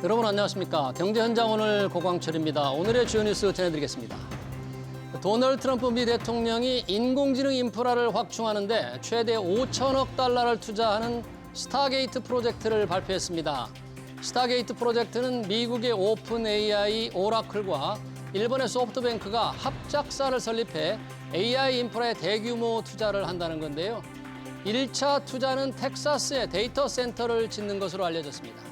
여러분 안녕하십니까. 경제현장 오늘 고광철입니다. 오늘의 주요 뉴스 전해드리겠습니다. 도널드 트럼프 미 대통령이 인공지능 인프라를 확충하는데 최대 5천억 달러를 투자하는 스타게이트 프로젝트를 발표했습니다. 스타게이트 프로젝트는 미국의 오픈 AI, 오라클과 일본의 소프트뱅크가 합작사를 설립해 AI 인프라에 대규모 투자를 한다는 건데요. 1차 투자는 텍사스에 데이터 센터를 짓는 것으로 알려졌습니다.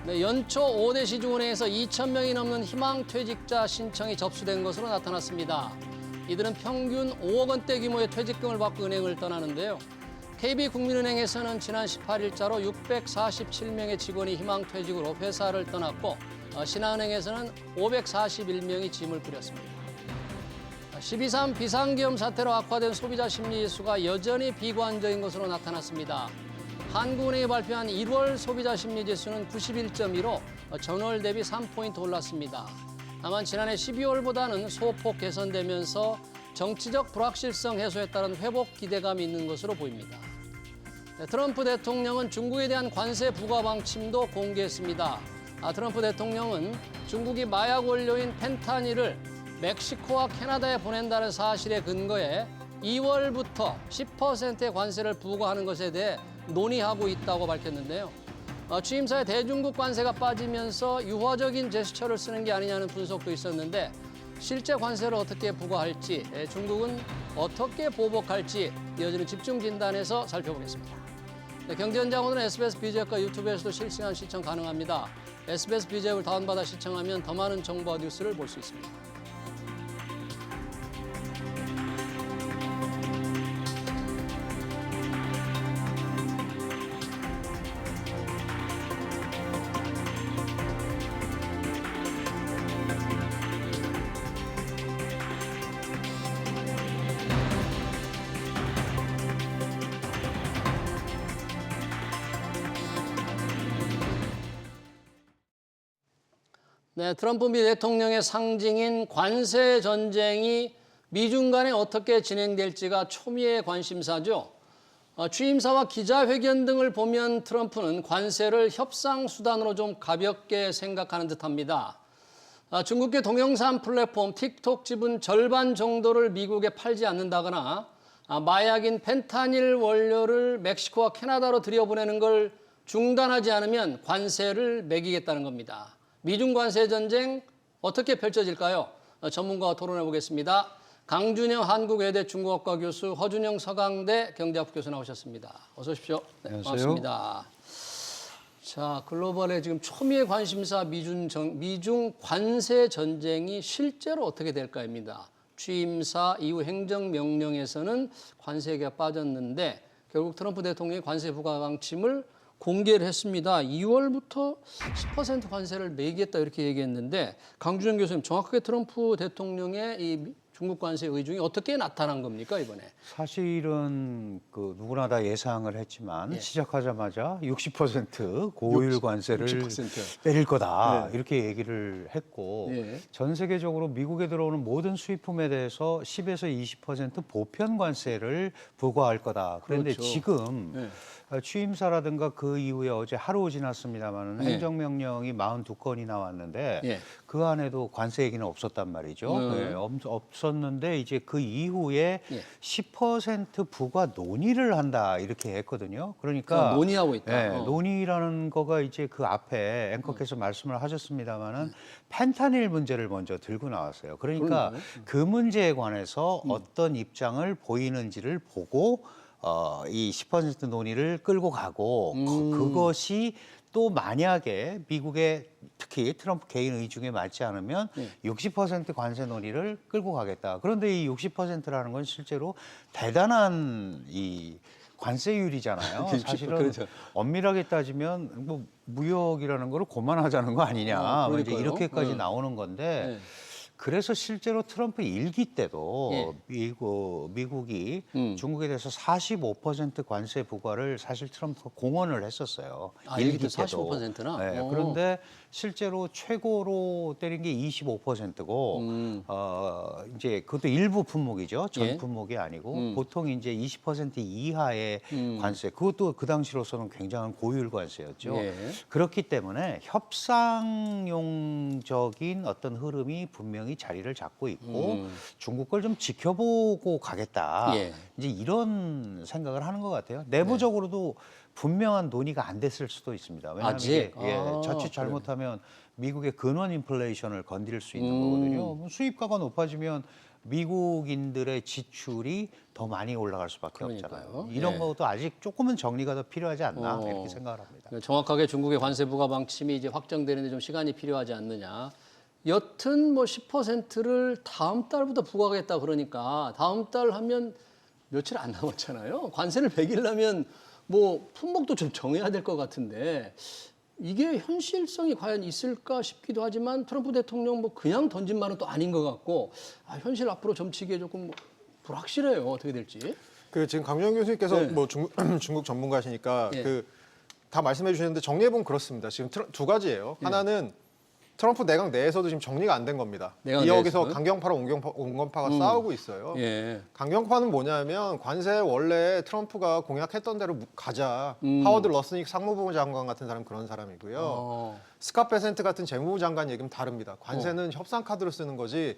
네, 연초 5대 시중은행에서 2,000명이 넘는 희망퇴직자 신청이 접수된 것으로 나타났습니다. 이들은 평균 5억 원대 규모의 퇴직금을 받고 은행을 떠나는데요. KB국민은행에서는 지난 18일자로 647명의 직원이 희망퇴직으로 회사를 떠났고 신한은행에서는 541명이 짐을 뿌렸습니다. 12.3 비상계엄 사태로 악화된 소비자 심리지수가 여전히 비관적인 것으로 나타났습니다. 한국은행이 발표한 1월 소비자 심리지수는 91.1로 전월 대비 3포인트 올랐습니다. 다만 지난해 12월보다는 소폭 개선되면서 정치적 불확실성 해소에 따른 회복 기대감이 있는 것으로 보입니다. 트럼프 대통령은 중국에 대한 관세 부과 방침도 공개했습니다. 트럼프 대통령은 중국이 마약 원료인 펜타닐을 멕시코와 캐나다에 보낸다는 사실에 근거해 2월부터 10%의 관세를 부과하는 것에 대해 논의하고 있다고 밝혔는데요. 취임사에 대중국 관세가 빠지면서 유화적인 제스처를 쓰는 게 아니냐는 분석도 있었는데 실제 관세를 어떻게 부과할지, 중국은 어떻게 보복할지 이어지는 집중 진단에서 살펴보겠습니다. 네, 경제현장 오늘은 SBS BJ과 유튜브에서도 실시간 시청 가능합니다. SBS BJ를 다운받아 시청하면 더 많은 정보와 뉴스를 볼 수 있습니다. 네, 트럼프 미 대통령의 상징인 관세 전쟁이 미중 간에 어떻게 진행될지가 초미의 관심사죠. 취임사와 기자회견 등을 보면 트럼프는 관세를 협상 수단으로 좀 가볍게 생각하는 듯합니다. 중국계 동영상 플랫폼 틱톡 지분 절반 정도를 미국에 팔지 않는다거나 마약인 펜타닐 원료를 멕시코와 캐나다로 들여보내는 걸 중단하지 않으면 관세를 매기겠다는 겁니다. 미중 관세 전쟁 어떻게 펼쳐질까요? 전문가와 토론해 보겠습니다. 강준영 한국외대 중국어과 교수, 허준영 서강대 경제학 교수 나오셨습니다. 어서 오십시오. 네, 반갑습니다. 자, 글로벌의 지금 초미의 관심사 미중 관세 전쟁이 실제로 어떻게 될까입니다. 취임사 이후 행정명령에서는 관세가 빠졌는데 결국 트럼프 대통령이 관세 부과 방침을 공개를 했습니다. 2월부터 10% 관세를 매기겠다 이렇게 얘기했는데 강준영 교수님 정확하게 트럼프 대통령의 이 중국 관세 의중이 어떻게 나타난 겁니까 이번에? 사실은 누구나 다 예상을 했지만 시작하자마자 60% 고율 관세를 60%. 때릴 거다 이렇게 얘기를 했고 전 세계적으로 미국에 들어오는 모든 수입품에 대해서 10에서 20% 보편 관세를 부과할 거다. 그런데 그렇죠. 지금 취임사라든가 그 이후에 어제 하루 지났습니다만 행정명령이 42건이 나왔는데 그 안에도 관세 얘기는 없었단 말이죠. 없었는데 이제 그 이후에 10% 부과 논의를 한다 이렇게 했거든요. 그러니까 논의하고 있다. 논의라는 거가 이제 그 앞에 앵커께서 말씀을 하셨습니다만은 펜타닐 문제를 먼저 들고 나왔어요. 그러니까 그 문제에 관해서 어떤 입장을 보이는지를 보고 이 10% 논의를 끌고 가고 그것이 또 만약에 미국의 특히 트럼프 개인 의중에 맞지 않으면 60% 관세 논의를 끌고 가겠다. 그런데 이 60%라는 건 실제로 대단한 이 관세율이잖아요. 사실은 그렇죠. 엄밀하게 따지면 뭐 무역이라는 거를 고만하자는 거 아니냐. 이제 이렇게까지 나오는 건데 그래서 실제로 트럼프 일기 때도 예. 미국이 중국에 대해서 45% 관세 부과를 사실 트럼프가 공언을 했었어요. 아, 일기 때 45%나? 네, 그런데 실제로 최고로 때린 게 25%고 이제 그것도 일부 품목이죠. 전 예. 품목이 아니고 보통 이제 20% 이하의 관세. 그것도 그 당시로서는 굉장한 고율 관세였죠. 예. 그렇기 때문에 협상용적인 어떤 흐름이 분명히 자리를 잡고 있고 중국 걸 좀 지켜보고 가겠다. 예. 이제 이런 생각을 하는 것 같아요. 내부적으로도 분명한 논의가 안 됐을 수도 있습니다. 왜냐하면 아직? 이게 아, 자칫 잘못하면 미국의 근원 인플레이션을 건드릴 수 있는 거거든요. 수입가가 높아지면 미국인들의 지출이 더 많이 올라갈 수밖에 그러니까요. 없잖아요. 이런 예. 것도 아직 조금은 정리가 더 필요하지 않나 이렇게 생각을 합니다. 정확하게 중국의 관세 부과 방침이 이제 확정되는데 좀 시간이 필요하지 않느냐. 여튼 뭐 10%를 다음 달부터 부과하겠다 그러니까 다음 달 하면 며칠 안 남았잖아요. 관세를 100일 나면 뭐 품목도 좀 정해야 될 것 같은데 이게 현실성이 과연 있을까 싶기도 하지만 트럼프 대통령 뭐 그냥 던진 말은 또 아닌 것 같고 현실 앞으로 점치기에 조금 불확실해요. 어떻게 될지. 그 지금 강주영 교수님께서 네. 뭐 중국 전문가시니까 예. 그 다 말씀해 주셨는데 정리해 보면 그렇습니다. 지금 두 가지예요. 하나는 트럼프 내각 내에서도 지금 정리가 안 된 겁니다. 내각 여기서 내에서는? 강경파랑 온건파가 싸우고 있어요. 예. 강경파는 뭐냐면 관세 원래 트럼프가 공약했던 대로 가자. 하워드 러스닉 상무부 장관 같은 사람 그런 사람이고요. 스캇 베센트 같은 재무부 장관 얘기는 다릅니다. 관세는 협상 카드로 쓰는 거지.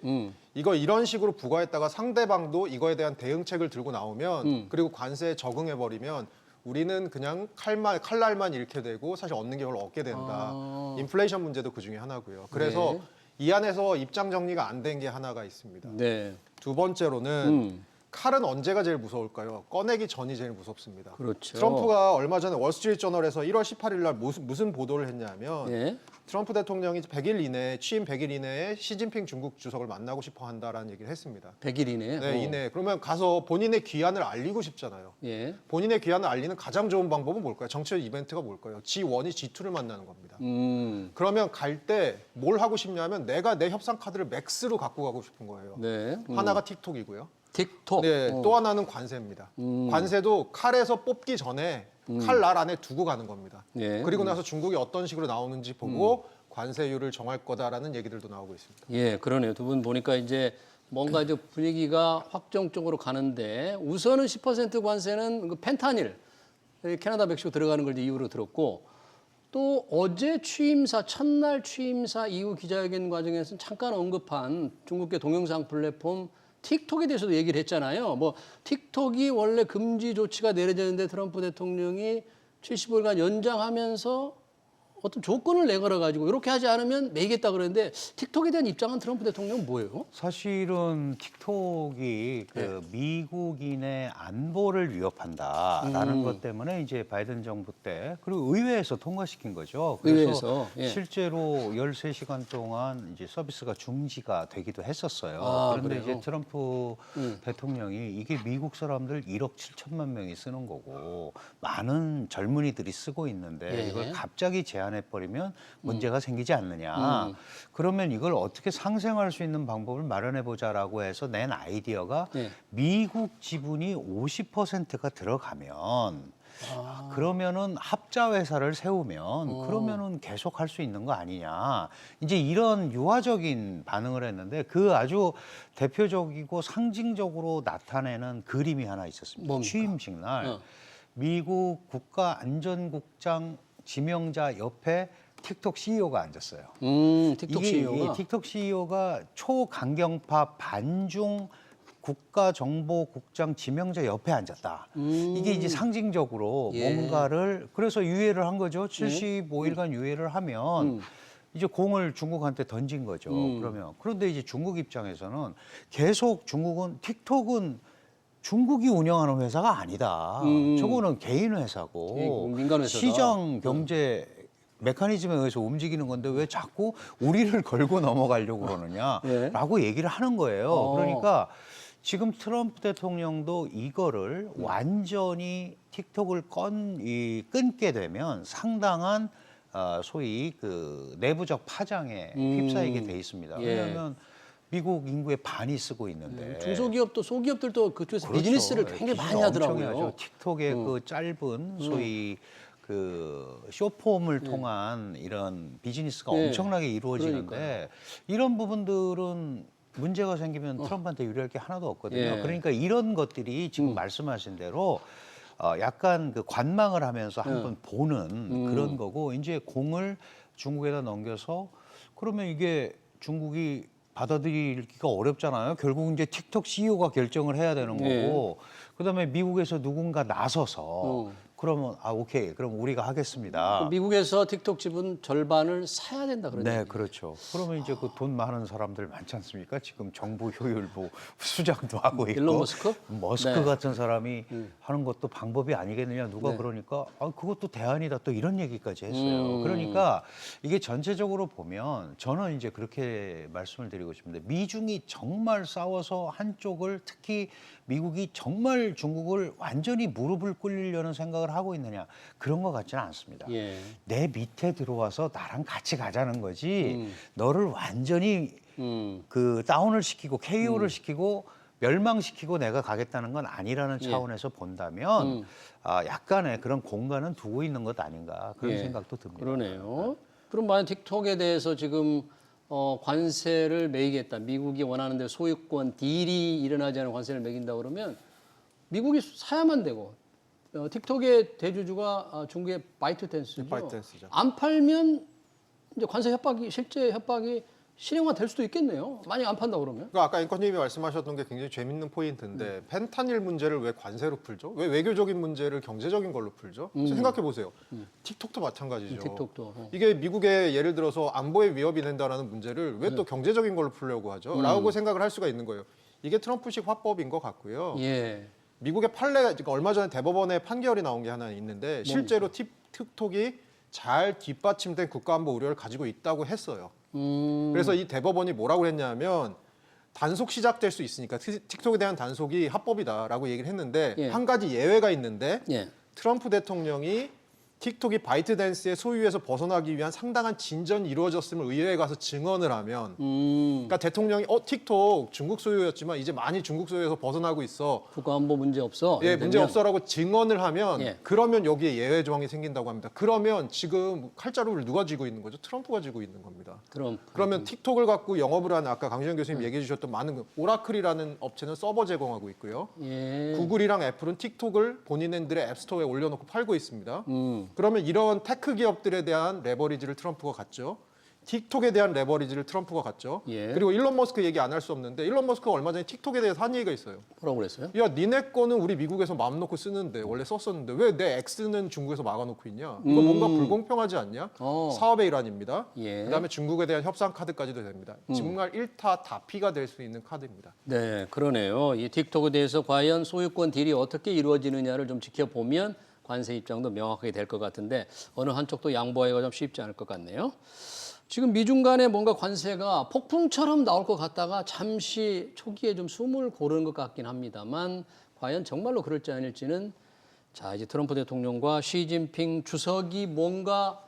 이거 이런 식으로 부과했다가 상대방도 이거에 대한 대응책을 들고 나오면 그리고 관세에 적응해 버리면 우리는 그냥 칼날만 잃게 되고 사실 얻는 게 별로 없게 된다. 인플레이션 문제도 그 중에 하나고요. 그래서 네. 이 안에서 입장 정리가 안 된 게 하나가 있습니다. 네. 두 번째로는 칼은 언제가 제일 무서울까요? 꺼내기 전이 제일 무섭습니다. 그렇죠. 트럼프가 얼마 전에 월스트리트 저널에서 1월 18일 날 무슨 보도를 했냐면 예. 트럼프 대통령이 100일 이내에 취임 100일 이내에 시진핑 중국 주석을 만나고 싶어 한다라는 얘기를 했습니다. 100일 이내에. 네, 이내. 그러면 가서 본인의 귀환을 알리고 싶잖아요. 예. 본인의 귀환을 알리는 가장 좋은 방법은 뭘까요? 정치적 이벤트가 뭘까요? G1이 G2를 만나는 겁니다. 그러면 갈 때 뭘 하고 싶냐면 내가 내 협상 카드를 맥스로 갖고 가고 싶은 거예요. 네. 하나가 틱톡이고요. 틱톡. 네, 또 하나는 관세입니다. 관세도 칼에서 뽑기 전에 칼 날 안에 두고 가는 겁니다. 예. 그리고 나서 중국이 어떤 식으로 나오는지 보고 관세율을 정할 거다라는 얘기들도 나오고 있습니다. 예, 그러네요. 두 분 보니까 이제 뭔가 이제 분위기가 확정 쪽으로 가는데 우선은 10% 관세는 그 펜타닐, 캐나다, 멕시코 들어가는 걸 이제 이유로 들었고 또 어제 취임사 첫날 취임사 이후 기자회견 과정에서는 잠깐 언급한 중국계 동영상 플랫폼 틱톡에 대해서도 얘기를 했잖아요. 뭐 틱톡이 원래 금지 조치가 내려졌는데 트럼프 대통령이 75일간 연장하면서 어떤 조건을 내걸어 가지고 이렇게 하지 않으면 매기겠다 그러는데 틱톡에 대한 입장은 트럼프 대통령은 뭐예요? 사실은 틱톡이 그 미국인의 안보를 위협한다라는 것 때문에 이제 바이든 정부 때 그리고 의회에서 통과시킨 거죠. 그래서 의회에서, 예. 실제로 13시간 동안 이제 서비스가 중지가 되기도 했었어요. 아, 그런데 그래요? 이제 트럼프 대통령이 이게 미국 사람들 1억 7천만 명이 쓰는 거고 많은 젊은이들이 쓰고 있는데 예. 이걸 갑자기 제한해버리면 문제가 생기지 않느냐. 그러면 이걸 어떻게 상생할 수 있는 방법을 마련해보자라고 해서 낸 아이디어가 예. 미국 지분이 50%가 들어가면 그러면은 합자 회사를 세우면 그러면은 계속 할 수 있는 거 아니냐. 이제 이런 유화적인 반응을 했는데 그 아주 대표적이고 상징적으로 나타내는 그림이 하나 있었습니다. 뭡니까? 취임식 날 미국 국가안전국장 지명자 옆에 틱톡 CEO가 앉았어요. 틱톡 이게 CEO가 이 틱톡 CEO가 초강경파 반중 국가정보국장 지명자 옆에 앉았다. 이게 이제 상징적으로 예. 뭔가를 그래서 유예를 한 거죠. 75일간 유예를 하면 이제 공을 중국한테 던진 거죠. 그런데 이제 중국 입장에서는 계속 중국은 틱톡은 중국이 운영하는 회사가 아니다. 저거는 개인 회사고 민간 회사다. 시장 경제 메커니즘에 의해서 움직이는 건데 왜 자꾸 우리를 걸고 넘어가려고 그러느냐라고 얘기를 하는 거예요. 그러니까 지금 트럼프 대통령도 이거를 완전히 틱톡을 끊게 되면 상당한 소위 그 내부적 파장에 휩싸이게 돼 있습니다. 예. 왜냐하면 미국 인구의 반이 쓰고 있는데 중소기업도 소기업들도 그쪽에서 그렇죠. 비즈니스를 굉장히 많이 엄청 하더라고요. 하죠. 틱톡의 그 짧은 소위 그 쇼폼을 통한 이런 비즈니스가 네. 엄청나게 이루어지는데 이런 부분들은 문제가 생기면 트럼프한테 유리할 게 하나도 없거든요. 예. 그러니까 이런 것들이 지금 말씀하신 대로 약간 그 관망을 하면서 한번 보는 그런 거고 이제 공을 중국에다 넘겨서 그러면 이게 중국이 받아들이기가 어렵잖아요. 결국 이제 틱톡 CEO가 결정을 해야 되는 거고 그다음에 미국에서 누군가 나서서 그러면 오케이 그럼 우리가 하겠습니다. 미국에서 틱톡 지분 절반을 사야 된다 그러죠. 네, 그렇죠. 그러면 이제 그 돈 많은 사람들 많지 않습니까? 지금 정부 효율부 수장도 하고 있고 일론 머스크? 머스크 네. 같은 사람이 하는 것도 방법이 아니겠느냐 누가 그러니까 그것도 대안이다 또 이런 얘기까지 했어요. 그러니까 이게 전체적으로 보면 저는 이제 그렇게 말씀을 드리고 싶은데 미중이 정말 싸워서 한쪽을 특히 미국이 정말 중국을 완전히 무릎을 꿇리려는 생각을 하고 있느냐 그런 것 같지는 않습니다. 예. 내 밑에 들어와서 나랑 같이 가자는 거지 너를 완전히 그 다운을 시키고 KO를 시키고 멸망시키고 내가 가겠다는 건 아니라는 차원에서 본다면 약간의 그런 공간은 두고 있는 것 아닌가 그런 생각도 듭니다. 그러네요. 그럼 만약 틱톡에 대해서 지금 관세를 매기겠다. 미국이 원하는 대로 소유권 딜이 일어나지 않은 관세를 매긴다 그러면 미국이 사야만 되고 틱톡의 대주주가 중국의 바이트댄스죠. 바이트댄스죠. 안 팔면 이제 관세 협박이 실제 협박이 실행화 될 수도 있겠네요. 만약 안 판다 그러면. 그러니까 아까 앵커님이 말씀하셨던 게 굉장히 재밌는 포인트인데 펜타닐 문제를 왜 관세로 풀죠? 왜 외교적인 문제를 경제적인 걸로 풀죠? 생각해 보세요. 틱톡도 마찬가지죠. 틱톡도. 이게 미국의 예를 들어서 안보에 위협이 된다라는 문제를 왜 또 경제적인 걸로 풀려고 하죠? 라고 생각을 할 수가 있는 거예요. 이게 트럼프식 화법인 것 같고요. 예. 미국의 판례가 그러니까 얼마 전에 대법원에 판결이 나온 게 하나 있는데 실제로 틱톡이 잘 뒷받침된 국가안보 우려를 가지고 있다고 했어요. 그래서 이 대법원이 뭐라고 했냐면 단속 시작될 수 있으니까 틱톡에 대한 단속이 합법이다라고 얘기를 했는데 예. 한 가지 예외가 있는데 예. 트럼프 대통령이 틱톡이 바이트댄스의 소유에서 벗어나기 위한 상당한 진전이 이루어졌음을 의회에 가서 증언을 하면 그러니까 대통령이 틱톡 중국 소유였지만 이제 많이 중국 소유에서 벗어나고 있어. 국가안보 문제 없어. 예, 문제 없어라고 증언을 하면 예. 그러면 여기에 예외 조항이 생긴다고 합니다. 그러면 지금 칼자루를 누가 쥐고 있는 거죠? 트럼프가 쥐고 있는 겁니다. 그러면 틱톡을 갖고 영업을 하는 아까 강주현 교수님 얘기해 주셨던 많은 오라클이라는 업체는 서버 제공하고 있고요. 예. 구글이랑 애플은 틱톡을 본인들의 앱스토어에 올려놓고 팔고 있습니다. 그러면 이런 테크 기업들에 대한 레버리지를 트럼프가 갖죠. 틱톡에 대한 레버리지를 트럼프가 갖죠. 예. 그리고 일론 머스크 얘기 안 할 수 없는데 일론 머스크가 얼마 전에 틱톡에 대해서 한 얘기가 있어요. 뭐라고 그랬어요? 야, 니네 거는 우리 미국에서 마음 놓고 쓰는데 원래 썼었는데 왜 내 X는 중국에서 막아놓고 있냐? 이거 뭔가 불공평하지 않냐? 사업의 일환입니다. 예. 그다음에 중국에 대한 협상 카드까지도 됩니다. 정말 일타 다피가 될 수 있는 카드입니다. 네, 그러네요. 이 틱톡에 대해서 과연 소유권 딜이 어떻게 이루어지느냐를 좀 지켜보면 관세 입장도 명확하게 될 것 같은데 어느 한쪽도 양보하기가 좀 쉽지 않을 것 같네요. 지금 미중 간에 뭔가 관세가 폭풍처럼 나올 것 같다가 잠시 초기에 좀 숨을 고르는 것 같긴 합니다만 과연 정말로 그럴지 아닐지는 자 이제 트럼프 대통령과 시진핑 주석이 뭔가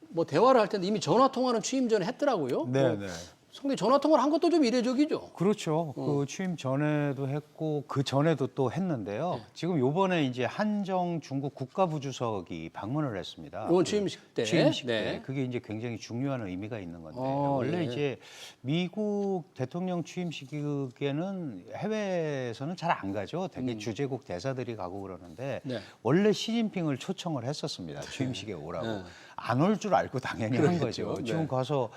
뭐 대화를 할 텐데 이미 전화 통화는 취임 전에 했더라고요. 네, 네. 상당히 전화 통화를 한 것도 좀 이례적이죠. 그렇죠. 그 취임 전에도 했고 그 전에도 또 했는데요. 지금 요번에 이제 한정 중국 국가부주석이 방문을 했습니다. 이번 취임식 때. 취임식 때. 네. 그게 이제 굉장히 중요한 의미가 있는 건데 원래 예. 이제 미국 대통령 취임식에는 해외에서는 잘 안 가죠. 되게 주재국 대사들이 가고 그러는데 네. 원래 시진핑을 초청을 했었습니다. 취임식에 오라고. 안 올 줄 알고 당연히 한 거죠. 네. 지금 가서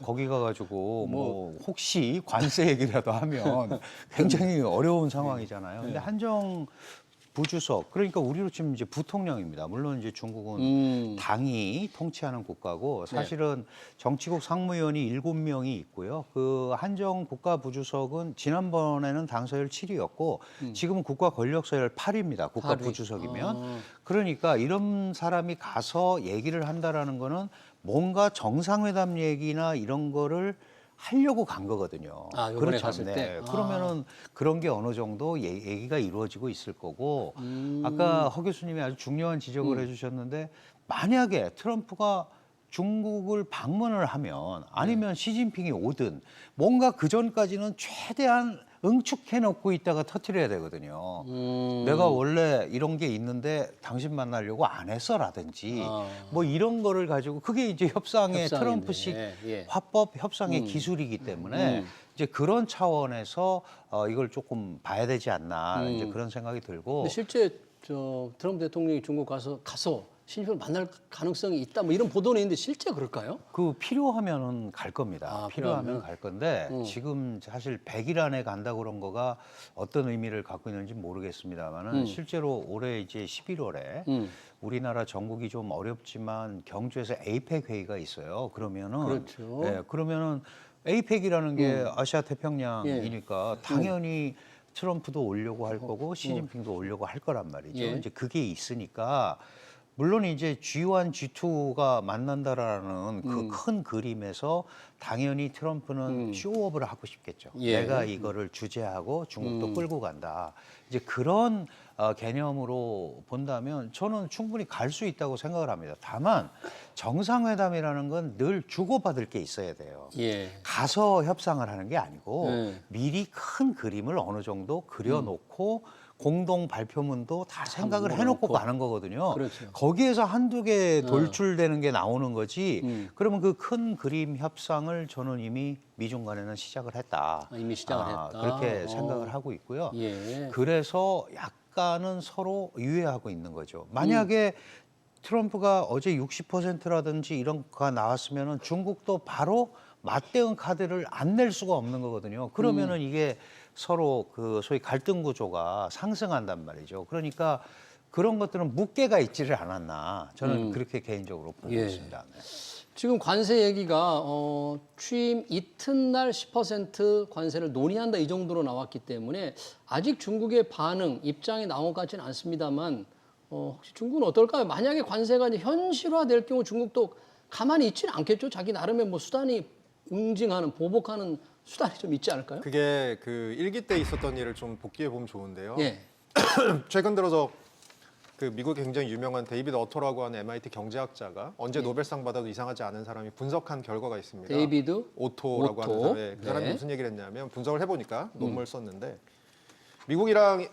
거기 가가지고 뭐 혹시 관세 얘기라도 하면 굉장히 어려운 상황이잖아요. 근데 한정 부주석 그러니까 우리로 치면 이제 부통령입니다. 물론 이제 중국은 당이 통치하는 국가고 사실은 정치국 상무위원이 7명이 있고요. 그 한정 국가 부주석은 지난번에는 당 서열 7위였고 지금은 국가 권력 서열 8위입니다. 국가 8위. 부주석이면 그러니까 이런 사람이 가서 얘기를 한다라는 거는 뭔가 정상회담 얘기나 이런 거를 하려고 간 거거든요. 아, 이번에 갔을 때? 그러면은 그런 게 어느 정도 얘기가 이루어지고 있을 거고 아까 허 교수님이 아주 중요한 지적을 해주셨는데 만약에 트럼프가 중국을 방문을 하면 아니면 시진핑이 오든 뭔가 그 전까지는 최대한 응축해놓고 있다가 터뜨려야 되거든요. 내가 원래 이런 게 있는데 당신 만나려고 안 했어라든지 뭐 이런 거를 가지고 그게 이제 협상의 협상이네. 트럼프식 예. 화법 협상의 기술이기 때문에 이제 그런 차원에서 이걸 조금 봐야 되지 않나 이제 그런 생각이 들고. 근데 실제 저 트럼프 대통령이 중국 가서 시진핑을 만날 가능성이 있다 뭐 이런 보도는 있는데 실제 그럴까요? 그 필요하면은 갈 겁니다. 필요하면 필요하면? 갈 건데 지금 사실 100일 안에 간다고 그런 거가 어떤 의미를 갖고 있는지 모르겠습니다만은 실제로 올해 이제 11월에 우리나라 전국이 좀 어렵지만 경주에서 에이펙 회의가 있어요. 그러면은 그렇죠. 예, 그러면은 에이펙이라는 게 아시아 태평양이니까 당연히 트럼프도 오려고 할 거고 시진핑도 오려고 할 거란 말이죠. 예. 이제 그게 있으니까 물론 이제 G1, G2가 만난다라는 그 큰 그림에서 당연히 트럼프는 쇼업을 하고 싶겠죠. 예. 내가 이거를 주재하고 중국도 끌고 간다. 이제 그런 개념으로 본다면 저는 충분히 갈 수 있다고 생각을 합니다. 다만 정상회담이라는 건 늘 주고받을 게 있어야 돼요. 예. 가서 협상을 하는 게 아니고 네. 미리 큰 그림을 어느 정도 그려놓고 공동 발표문도 다 생각을 해놓고 가는 거거든요. 그렇죠. 거기에서 한두 개 돌출되는 게 나오는 거지. 그러면 그 큰 그림 협상을 저는 이미 미중 간에는 시작을 했다. 이미 시작을 했다. 그렇게 생각을 하고 있고요. 예. 그래서 약간은 서로 유예하고 있는 거죠. 만약에 트럼프가 어제 60%라든지 이런 거가 나왔으면은 중국도 바로 맞대응 카드를 안 낼 수가 없는 거거든요. 그러면은 이게 서로 그 소위 갈등 구조가 상승한단 말이죠. 그러니까 그런 것들은 묵게가 있지를 않았나 저는 그렇게 개인적으로 보고 예. 있습니다. 네. 지금 관세 얘기가 취임 이튿날 10% 관세를 논의한다 이 정도로 나왔기 때문에 아직 중국의 반응, 입장이 나온 것 같지는 않습니다만 혹시 중국은 어떨까요? 만약에 관세가 이제 현실화될 경우 중국도 가만히 있지는 않겠죠. 자기 나름의 뭐 수단이 응징하는, 보복하는 수단이 좀 있지 않을까요? 그게 그 일기 때 있었던 일을 좀 복기해 보면 좋은데요. 예. 최근 들어서 그 미국에 굉장히 유명한 데이비드 어토라고 하는 MIT 경제학자가 언제 노벨상 받아도 이상하지 않은 사람이 분석한 결과가 있습니다. 데이비드 오토라고 하는 사람. 그 사람이 네. 무슨 얘기를 했냐면 분석을 해보니까 논문을 썼는데 미국이랑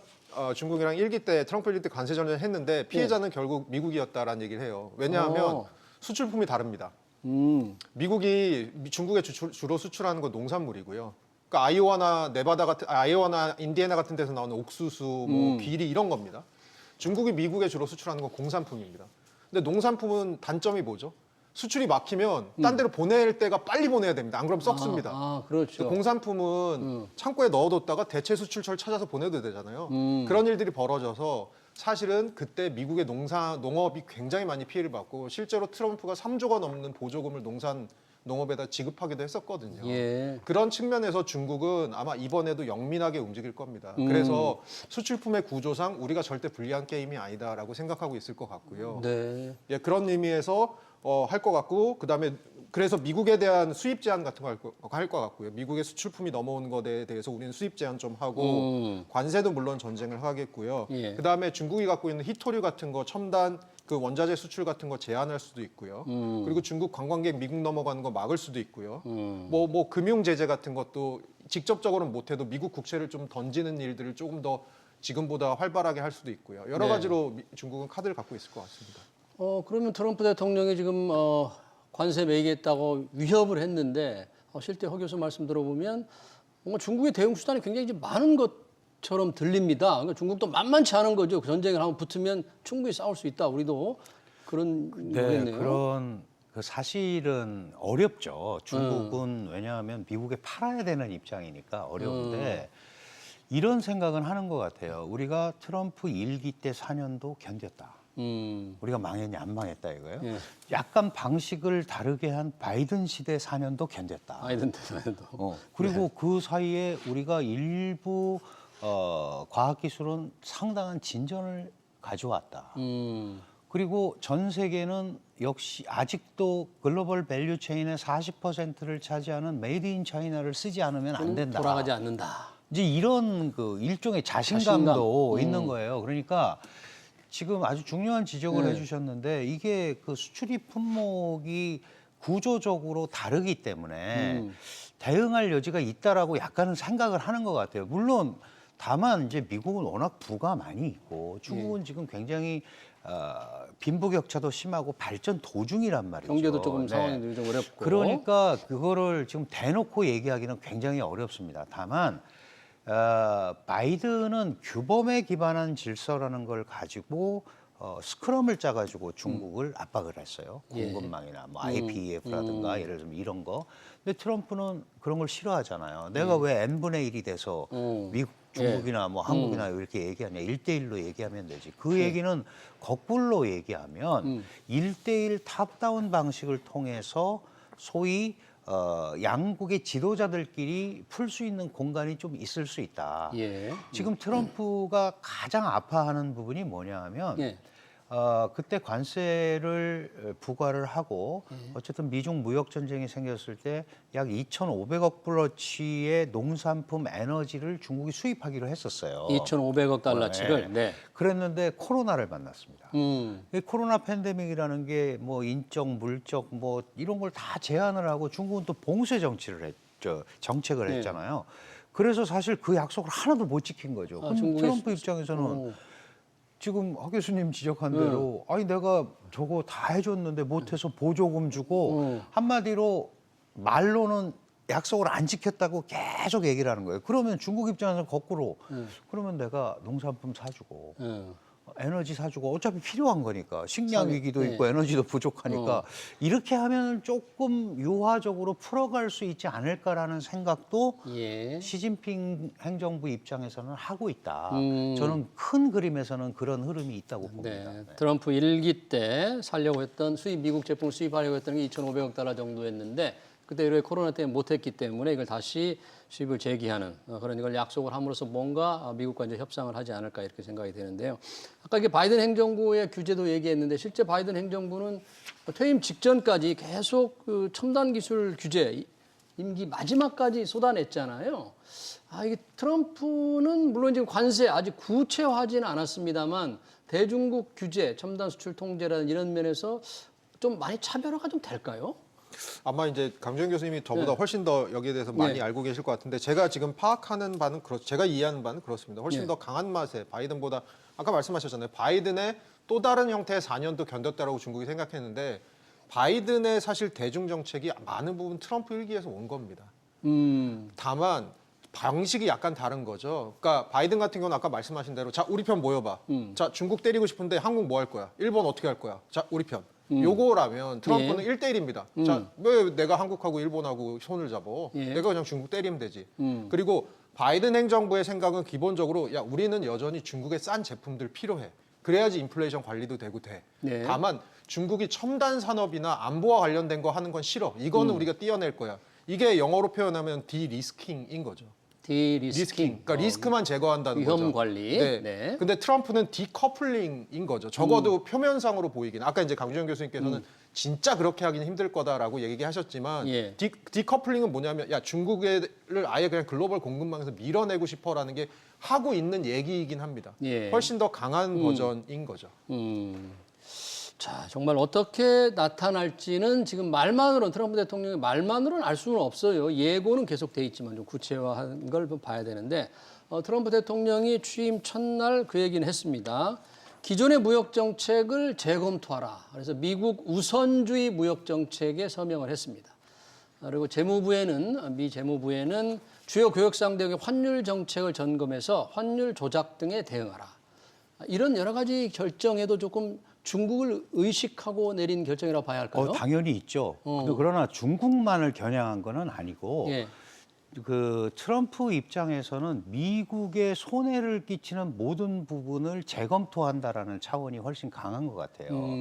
중국이랑 일기 때 트럼프 일기 때 관세 전쟁을 했는데 피해자는 결국 미국이었다라는 얘기를 해요. 왜냐하면 수출품이 다릅니다. 미국이 중국에 주로 수출하는 건 농산물이고요. 그러니까 아이오와나 인디애나 같은 데서 나오는 옥수수, 뭐 귀리 이런 겁니다. 중국이 미국에 주로 수출하는 건 공산품입니다. 근데 농산품은 단점이 뭐죠? 수출이 막히면 딴 데로 보낼 때가 빨리 보내야 됩니다. 안 그러면 썩습니다. 그렇죠. 공산품은 창고에 넣어뒀다가 대체 수출처를 찾아서 보내도 되잖아요. 그런 일들이 벌어져서 사실은 그때 미국의 농업이 굉장히 많이 피해를 받고 실제로 트럼프가 3조가 넘는 보조금을 농업에다 지급하기도 했었거든요. 예. 그런 측면에서 중국은 아마 이번에도 영민하게 움직일 겁니다. 그래서 수출품의 구조상 우리가 절대 불리한 게임이 아니다라고 생각하고 있을 것 같고요. 네. 예, 그런 의미에서 할 것 같고 그다음에 그래서 미국에 대한 수입 제한 같은 거 할 것 같고요. 미국의 수출품이 넘어오는 것에 대해서 우리는 수입 제한 좀 하고 관세도 물론 전쟁을 하겠고요. 예. 그다음에 중국이 갖고 있는 히토류 같은 거 첨단 그 원자재 수출 같은 거 제한할 수도 있고요. 그리고 중국 관광객 미국 넘어가는 거 막을 수도 있고요. 뭐 금융 제재 같은 것도 직접적으로는 못해도 미국 국채를 좀 던지는 일들을 조금 더 지금보다 활발하게 할 수도 있고요. 여러 네. 가지로 중국은 카드를 갖고 있을 것 같습니다. 그러면 트럼프 대통령이 지금 관세 매기겠다고 위협을 했는데 실제 허 교수 말씀 들어보면 뭔가 중국의 대응 수단이 굉장히 이제 많은 것처럼 들립니다. 그러니까 중국도 만만치 않은 거죠. 전쟁을 한번 붙으면 충분히 싸울 수 있다. 우리도 그런 네, 거겠네요. 그런 그 사실은 어렵죠. 중국은 왜냐하면 미국에 팔아야 되는 입장이니까 어려운데 이런 생각은 하는 것 같아요. 우리가 트럼프 1기 때 4년도 견뎠다. 우리가 망했냐 안 망했다 이거예요. 예. 약간 방식을 다르게 한 바이든 시대 4년도 견뎠다. 바이든 대통령도. 그리고 그 사이에 우리가 일부 과학기술은 상당한 진전을 가져왔다. 그리고 전 세계는 역시 아직도 글로벌 밸류 체인의 40%를 차지하는 메이드 인 차이나를 쓰지 않으면 안 된다. 돌아가지 않는다. 이제 이런 그 일종의 자신감도 있는 거예요. 그러니까 지금 아주 중요한 지적을 해주셨는데 이게 그 수출입 품목이 구조적으로 다르기 때문에 대응할 여지가 있다라고 약간은 생각을 하는 것 같아요. 물론 다만 이제 미국은 워낙 부가 많이 있고 중국은 지금 굉장히 빈부격차도 심하고 발전 도중이란 말이죠. 경제도 조금 상황이 좀 어렵고. 그러니까 그거를 지금 대놓고 얘기하기는 굉장히 어렵습니다. 다만 바이든은 규범에 기반한 질서라는 걸 가지고 스크럼을 짜가지고 중국을 압박을 했어요. 공급망이나 뭐 IPEF라든가 예를 들면 이런 거. 근데 트럼프는 그런 걸 싫어하잖아요. 내가 왜 n분의 1이 돼서 미국, 중국이나 뭐 한국이나 이렇게 얘기하냐. 1대1로 얘기하면 되지. 그 얘기는 거꾸로 얘기하면 1대1 탑다운 방식을 통해서 소위 양국의 지도자들끼리 풀 수 있는 공간이 좀 있을 수 있다. 지금 트럼프가 가장 아파하는 부분이 뭐냐 하면 그때 관세를 부과를 하고 어쨌든 미중 무역 전쟁이 생겼을 때 약 2,500억 불어치의 농산품 에너지를 중국이 수입하기로 했었어요. 2,500억 달러치를. 네. 그랬는데 코로나를 만났습니다. 이 코로나 팬데믹이라는 게 뭐 인적, 물적 뭐 이런 걸 다 제한을 하고 중국은 또 봉쇄 정책을 했잖아요. 그래서 사실 그 약속을 하나도 못 지킨 거죠. 그럼 트럼프 입장에서는 지금 하 교수님 지적한 대로 아니 내가 저거 다 해줬는데 못해서 보조금 주고 한마디로 말로는 약속을 안 지켰다고 계속 얘기를 하는 거예요. 그러면 중국 입장에서 거꾸로 그러면 내가 농산품 사주고 에너지 사주고 어차피 필요한 거니까 식량 위기도 있고 에너지도 부족하니까 이렇게 하면 조금 유화적으로 풀어갈 수 있지 않을까라는 생각도 시진핑 행정부 입장에서는 하고 있다. 저는 큰 그림에서는 그런 흐름이 있다고 봅니다. 네. 트럼프 1기 때 살려고 했던 미국 제품을 수입하려고 했던 게 2,500억 달러 정도였는데 그때 이후에 코로나 때문에 못했기 때문에 이걸 다시 수입을 재개하는 그런 걸 약속을 함으로써 뭔가 미국과 이제 협상을 하지 않을까 이렇게 생각이 되는데요. 아까 이게 바이든 행정부의 규제도 얘기했는데 실제 바이든 행정부는 퇴임 직전까지 계속 그 첨단 기술 규제 임기 마지막까지 쏟아냈잖아요. 이게 트럼프는 물론 지금 관세 아직 구체화하지는 않았습니다만 대중국 규제, 첨단 수출 통제라는 이런 면에서 좀 많이 차별화가 좀 될까요? 아마 이제 강주현 교수님이 저보다 훨씬 더 여기에 대해서 많이 알고 계실 것 같은데 제가 지금 파악하는 바는 제가 이해하는 바는 그렇습니다. 훨씬 더 강한 맛에 바이든보다 아까 말씀하셨잖아요. 바이든의 또 다른 형태의 4년도 견뎠다라고 중국이 생각했는데 바이든의 사실 대중 정책이 많은 부분 트럼프 일기에서 온 겁니다. 다만 방식이 약간 다른 거죠. 그러니까 바이든 같은 경우는 아까 말씀하신 대로 자 우리 편 모여봐. 자 중국 때리고 싶은데 한국 뭐 할 거야? 일본 어떻게 할 거야? 자 우리 편. 요거라면 트럼프는 1대1입니다. 자, 왜 내가 한국하고 일본하고 손을 잡어? 내가 그냥 중국 때리면 되지. 그리고 바이든 행정부의 생각은 기본적으로 야, 우리는 여전히 중국의 싼 제품들 필요해. 그래야지 인플레이션 관리도 되고 돼. 다만 중국이 첨단 산업이나 안보와 관련된 거 하는 건 싫어. 이거는 우리가 띄어낼 거야. 이게 영어로 표현하면 디리스킹인 거죠. 디리스킹. 그러니까 리스크만 제거한다는 거죠. 위험 관리. 네. 근데 트럼프는 디커플링인 거죠. 적어도 표면상으로 보이긴. 아까 이제 강주현 교수님께서는 진짜 그렇게 하기는 힘들 거다라고 얘기하셨지만 디커플링은 뭐냐면 야 중국을 아예 그냥 글로벌 공급망에서 밀어내고 싶어라는 게 하고 있는 얘기이긴 합니다. 훨씬 더 강한 버전인 거죠. 자, 정말 어떻게 나타날지는 지금 말만으로는 트럼프 대통령의 말만으로는 알 수는 없어요. 예고는 계속 돼 있지만 좀 구체화한 걸 봐야 되는데 트럼프 대통령이 취임 첫날 그 얘기는 했습니다. 기존의 무역 정책을 재검토하라. 그래서 미국 우선주의 무역 정책에 서명을 했습니다. 그리고 미 재무부에는 주요 교역 상대국의 환율 정책을 점검해서 환율 조작 등에 대응하라. 이런 여러 가지 결정에도 조금 중국을 의식하고 내린 결정이라고 봐야 할까요? 당연히 있죠. 그러나 중국만을 겨냥한 건 아니고 그 트럼프 입장에서는 미국에 손해를 끼치는 모든 부분을 재검토한다라는 차원이 훨씬 강한 것 같아요.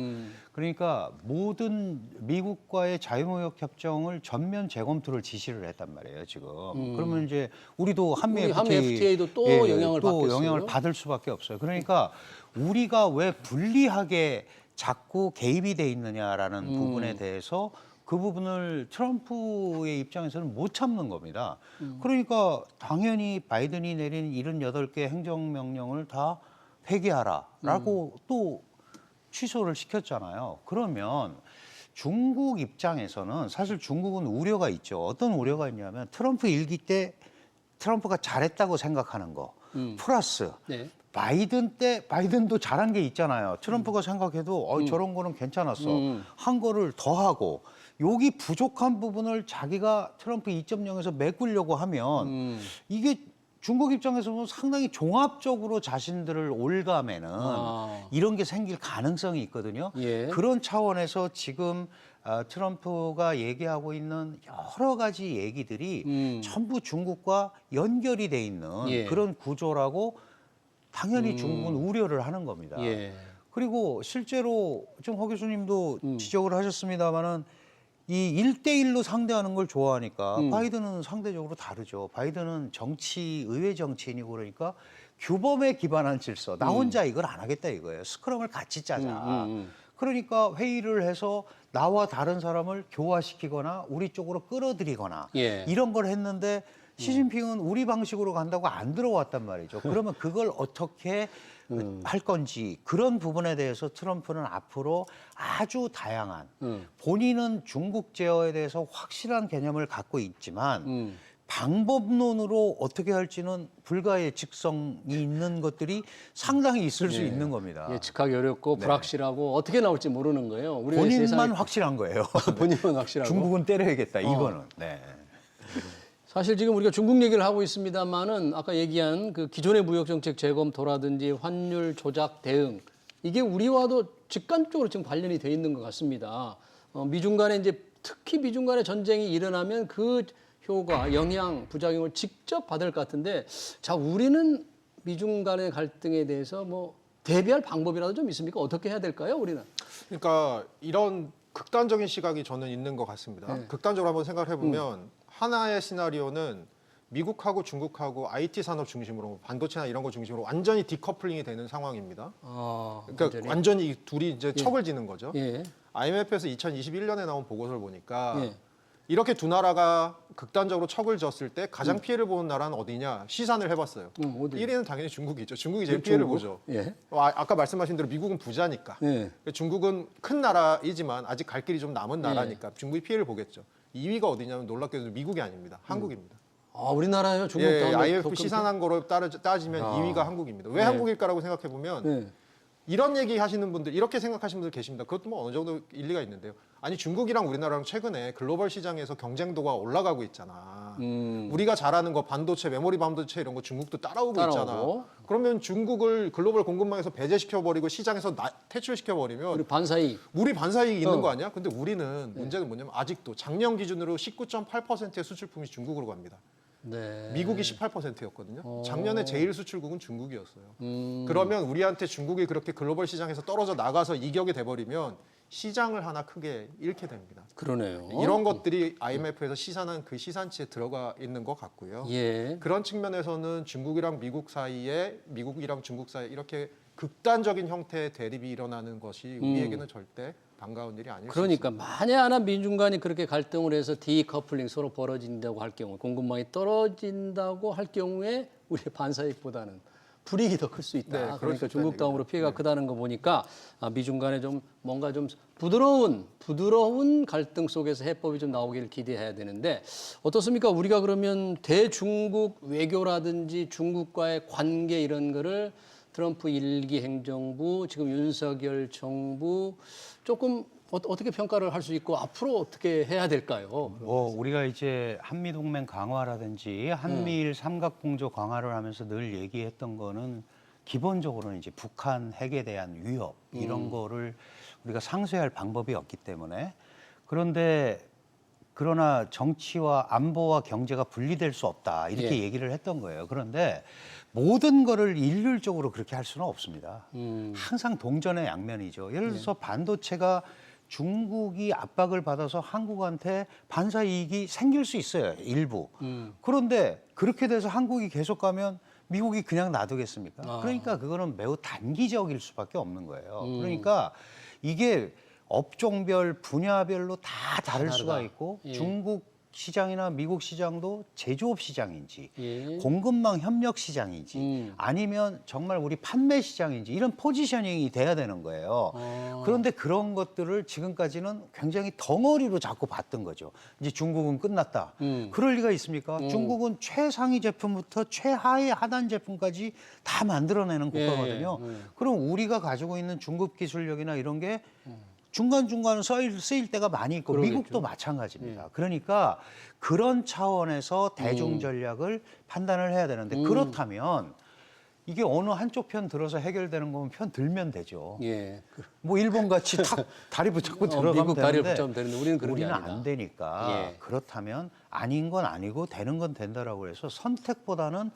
그러니까 모든 미국과의 자유무역 협정을 전면 재검토를 지시를 했단 말이에요, 지금. 그러면 이제 우리도 한미 FTA도 또 영향을 받을 수밖에 없어요. 그러니까 우리가 왜 불리하게 자꾸 개입이 돼 있느냐라는 부분에 대해서 그 부분을 트럼프의 입장에서는 못 참는 겁니다. 그러니까 당연히 바이든이 내린 78개 행정명령을 다 폐기하라라고 또 취소를 시켰잖아요. 그러면 중국 입장에서는 사실 중국은 우려가 있죠. 어떤 우려가 있냐면 트럼프 일기 때 트럼프가 잘했다고 생각하는 거 플러스 네. 바이든 때 바이든도 잘한 게 있잖아요. 트럼프가 생각해도 저런 거는 괜찮았어. 한 거를 더 하고 여기 부족한 부분을 자기가 트럼프 2.0에서 메꾸려고 하면 이게 중국 입장에서 보면 상당히 종합적으로 자신들을 올가매는 이런 게 생길 가능성이 있거든요. 예. 그런 차원에서 지금 트럼프가 얘기하고 있는 여러 가지 얘기들이 전부 중국과 연결이 돼 있는 예. 그런 구조라고 당연히 중국은 우려를 하는 겁니다. 예. 그리고 실제로 지금 허 교수님도 지적을 하셨습니다마는 이 1대1로 상대하는 걸 좋아하니까 바이든은 상대적으로 다르죠. 바이든은 의회 정치인이고 그러니까 규범에 기반한 질서. 나 혼자 이걸 안 하겠다 이거예요. 스크럼을 같이 짜자. 그러니까 회의를 해서 나와 다른 사람을 교화시키거나 우리 쪽으로 끌어들이거나 예. 이런 걸 했는데 시진핑은 우리 방식으로 간다고 안 들어왔단 말이죠. 그러면 그걸 어떻게 할 건지 그런 부분에 대해서 트럼프는 앞으로 아주 다양한 본인은 중국 제어에 대해서 확실한 개념을 갖고 있지만 방법론으로 어떻게 할지는 불가의 직성이 있는 것들이 상당히 있을 수 있는 겁니다. 예측하기 어렵고 불확실하고 어떻게 나올지 모르는 거예요. 우리가 본인만 세상에 확실한 거예요. 본인만 확실하고. 중국은 때려야겠다 이거는. 네. 사실 지금 우리가 중국 얘기를 하고 있습니다만은 아까 얘기한 그 기존의 무역 정책 재검토라든지 환율 조작 대응 이게 우리와도 직간접으로 지금 관련이 돼 있는 것 같습니다. 미중 간에 이제 특히 미중 간의 전쟁이 일어나면 그 효과, 영향, 부작용을 직접 받을 것 같은데 자, 우리는 미중 간의 갈등에 대해서 뭐 대비할 방법이라도 좀 있습니까? 어떻게 해야 될까요, 우리는? 그러니까 이런 극단적인 시각이 저는 있는 것 같습니다. 네. 극단적으로 한번 생각을 해보면 하나의 시나리오는 미국하고 중국하고 IT 산업 중심으로 반도체나 이런 거 중심으로 완전히 디커플링이 되는 상황입니다. 그러니까 완전히 이 둘이 이제 척을 지는 거죠. 예. IMF에서 2021년에 나온 보고서를 보니까 예. 이렇게 두 나라가 극단적으로 척을 졌을 때 가장 피해를 보는 나라는 어디냐 시산을 해봤어요. 어디? 1위는 당연히 중국이죠. 중국이 제일 피해를 보죠. 예. 아까 말씀하신 대로 미국은 부자니까. 예. 중국은 큰 나라이지만 아직 갈 길이 좀 남은 나라니까 중국이 피해를 보겠죠. 2위가 어디냐면 놀랍게도 미국이 아닙니다. 한국입니다. 아, 우리나라요? 중국 예, 다음에 IMF 더 시산한 거로 따지면 2위가 한국입니다. 왜 네. 한국일까라고 생각해 보면 네. 이런 얘기 하시는 분들, 이렇게 생각하시는 분들 계십니다. 그것도 뭐 어느 정도 일리가 있는데요. 아니 중국이랑 우리나라랑 최근에 글로벌 시장에서 경쟁도가 올라가고 있잖아. 우리가 잘하는 거 반도체, 메모리 반도체 이런 거 중국도 따라오고 있잖아. 그러면 중국을 글로벌 공급망에서 배제시켜버리고 시장에서 퇴출시켜버리면 우리 반사이익. 우리 반사이익이 있는 거 아니야? 근데 우리는 문제는 뭐냐면 아직도 작년 기준으로 19.8%의 수출품이 중국으로 갑니다. 네. 미국이 18%였거든요. 작년에 제일 수출국은 중국이었어요. 그러면 우리한테 중국이 그렇게 글로벌 시장에서 떨어져 나가서 이격이 돼버리면 시장을 하나 크게 잃게 됩니다. 그러네요. 이런 것들이 IMF에서 시산한 그 시산치에 들어가 있는 것 같고요. 예. 그런 측면에서는 중국이랑 미국 사이에 미국이랑 중국 사이에 이렇게 극단적인 형태의 대립이 일어나는 것이 우리에게는 절대 반가운 일이 아닐 수 그러니까 있습니다. 만에 하나 민중 간이 그렇게 갈등을 해서 디커플링 서로 벌어진다고 할 경우 공급망이 떨어진다고 할 경우에 우리 반사이익보다는 불이익이 더 클 수 있다. 네, 그럴 수 그러니까 있다는 중국 다음으로 얘기죠. 피해가 크다는 거 보니까 미중 간에 좀 뭔가 좀 부드러운 갈등 속에서 해법이 좀 나오기를 기대해야 되는데 어떻습니까? 우리가 그러면 대중국 외교라든지 중국과의 관계 이런 거를 트럼프 1기 행정부, 지금 윤석열 정부 조금 어떻게 평가를 할 수 있고 앞으로 어떻게 해야 될까요? 우리가 이제 한미동맹 강화라든지 한미일 삼각공조 강화를 하면서 늘 얘기했던 거는 기본적으로는 이제 북한 핵에 대한 위협 이런 거를 우리가 상쇄할 방법이 없기 때문에 그러나 정치와 안보와 경제가 분리될 수 없다 이렇게 얘기를 했던 거예요. 그런데 모든 거를 일률적으로 그렇게 할 수는 없습니다. 항상 동전의 양면이죠. 예를 들어서 반도체가 중국이 압박을 받아서 한국한테 반사 이익이 생길 수 있어요. 일부. 그런데 그렇게 돼서 한국이 계속 가면 미국이 그냥 놔두겠습니까? 그러니까 그거는 매우 단기적일 수밖에 없는 거예요. 그러니까 이게 업종별 분야별로 다 다를 수가 있고 중국 시장이나 미국 시장도 제조업 시장인지 예. 공급망 협력 시장인지 아니면 정말 우리 판매 시장인지 이런 포지셔닝이 돼야 되는 거예요. 그런데 그런 것들을 지금까지는 굉장히 덩어리로 자꾸 봤던 거죠. 이제 중국은 끝났다. 그럴 리가 있습니까? 중국은 최상위 제품부터 최하위 하단 제품까지 다 만들어내는 국가거든요. 그럼 우리가 가지고 있는 중급 기술력이나 이런 게 중간중간 쓰일 때가 많이 있고 그러겠죠. 미국도 마찬가지입니다. 그러니까 그런 차원에서 대중 전략을 판단을 해야 되는데 그렇다면 이게 어느 한쪽 편 들어서 해결되는 거면 편 들면 되죠. 예. 뭐 일본 같이 탁 다리 붙잡고 들어가면 미국 다리를 되는데 붙잡으면 되는데 우리는 그런 게 우리는 아니다. 안 되니까 예. 그렇다면 아닌 건 아니고 되는 건 된다라고 해서 선택보다는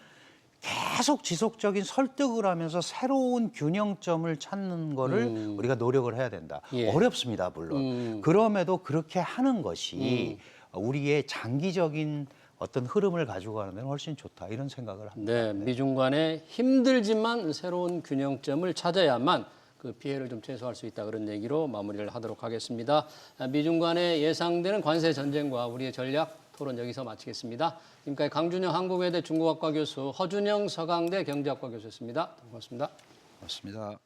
계속 지속적인 설득을 하면서 새로운 균형점을 찾는 거를 우리가 노력을 해야 된다. 예. 어렵습니다, 물론. 그럼에도 그렇게 하는 것이 우리의 장기적인 어떤 흐름을 가지고 가는 데는 훨씬 좋다. 이런 생각을 합니다. 네, 미중 간에 힘들지만 새로운 균형점을 찾아야만 그 피해를 좀 최소화할 수 있다 그런 얘기로 마무리를 하도록 하겠습니다. 미중 간에 예상되는 관세 전쟁과 우리의 전략 토론 여기서 마치겠습니다. 지금까지 강준영 한국외대 중국학과 교수, 허준영 서강대 경제학과 교수였습니다. 고맙습니다. 맞습니다.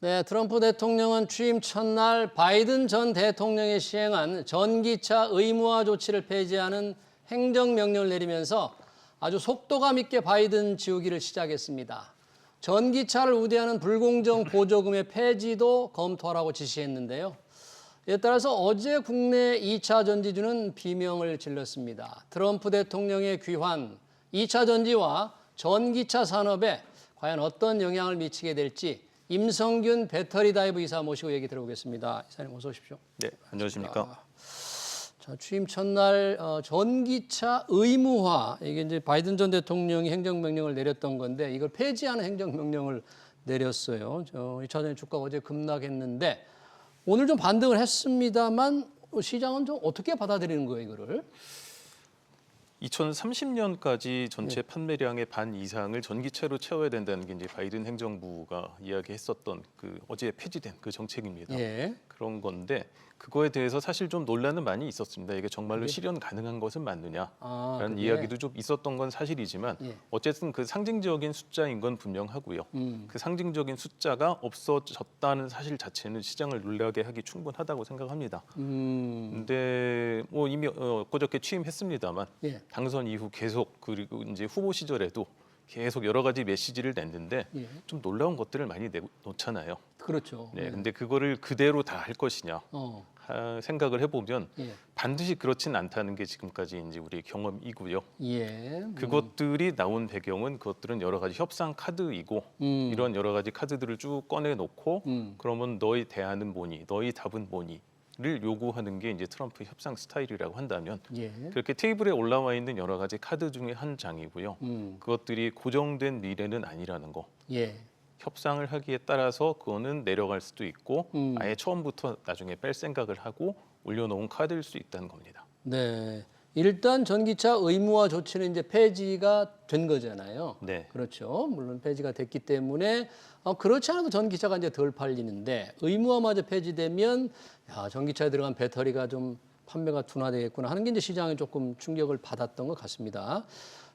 네, 트럼프 대통령은 취임 첫날 바이든 전 대통령이 시행한 전기차 의무화 조치를 폐지하는 행정명령을 내리면서 아주 속도감 있게 바이든 지우기를 시작했습니다. 전기차를 우대하는 불공정 보조금의 폐지도 검토하라고 지시했는데요. 이에 따라서 어제 국내 2차 전지주는 비명을 질렀습니다. 트럼프 대통령의 귀환, 2차 전지와 전기차 산업에 과연 어떤 영향을 미치게 될지 임성균 배터리 다이브 이사 모시고 얘기 들어보겠습니다. 이사님 어서 오십시오. 네, 안녕하십니까. 자, 취임 첫날 전기차 의무화, 이게 이제 바이든 전 대통령이 행정명령을 내렸던 건데 이걸 폐지하는 행정명령을 내렸어요. 2차 전지 주가가 어제 급락했는데 오늘 좀 반등을 했습니다만 시장은 좀 어떻게 받아들이는 거예요, 이거를? 2030년까지 전체 판매량의 반 이상을 전기차로 채워야 된다는 게 이제 바이든 행정부가 이야기했었던 그 어제 폐지된 그 정책입니다. 예. 그런 건데 그거에 대해서 사실 좀 논란은 많이 있었습니다. 이게 정말로 실현 가능한 것은 맞느냐라는 그게? 이야기도 좀 있었던 건 사실이지만 예. 어쨌든 그 상징적인 숫자인 건 분명하고요. 그 상징적인 숫자가 없어졌다는 사실 자체는 시장을 놀라게 하기 충분하다고 생각합니다. 근데 뭐 이미 엊그저께 취임했습니다만 예. 당선 이후 계속 그리고 이제 후보 시절에도 계속 여러 가지 메시지를 냈는데 예. 좀 놀라운 것들을 많이 놓잖아요. 그렇죠. 네, 근데 그거를 그대로 다 할 것이냐 생각을 해보면 예. 반드시 그렇진 않다는 게 지금까지 이제 우리의 경험이고요. 예. 그것들이 나온 배경은 그것들은 여러 가지 협상 카드이고 이런 여러 가지 카드들을 쭉 꺼내 놓고 그러면 너희 대안은 뭐니, 너희 답은 뭐니? 를 요구하는 게 이제 트럼프 협상 스타일이라고 한다면 예. 그렇게 테이블에 올라와 있는 여러 가지 카드 중에 한 장이고요. 그것들이 고정된 미래는 아니라는 거. 예. 협상을 하기에 따라서 그거는 내려갈 수도 있고 아예 처음부터 나중에 뺄 생각을 하고 올려놓은 카드일 수 있다는 겁니다. 네. 일단 전기차 의무화 조치는 이제 폐지가 된 거잖아요. 네. 그렇죠. 물론 폐지가 됐기 때문에 그렇지 않아도 전기차가 이제 덜 팔리는데 의무화마저 폐지되면 야, 전기차에 들어간 배터리가 좀 판매가 둔화되겠구나 하는 게 이제 시장에 조금 충격을 받았던 것 같습니다.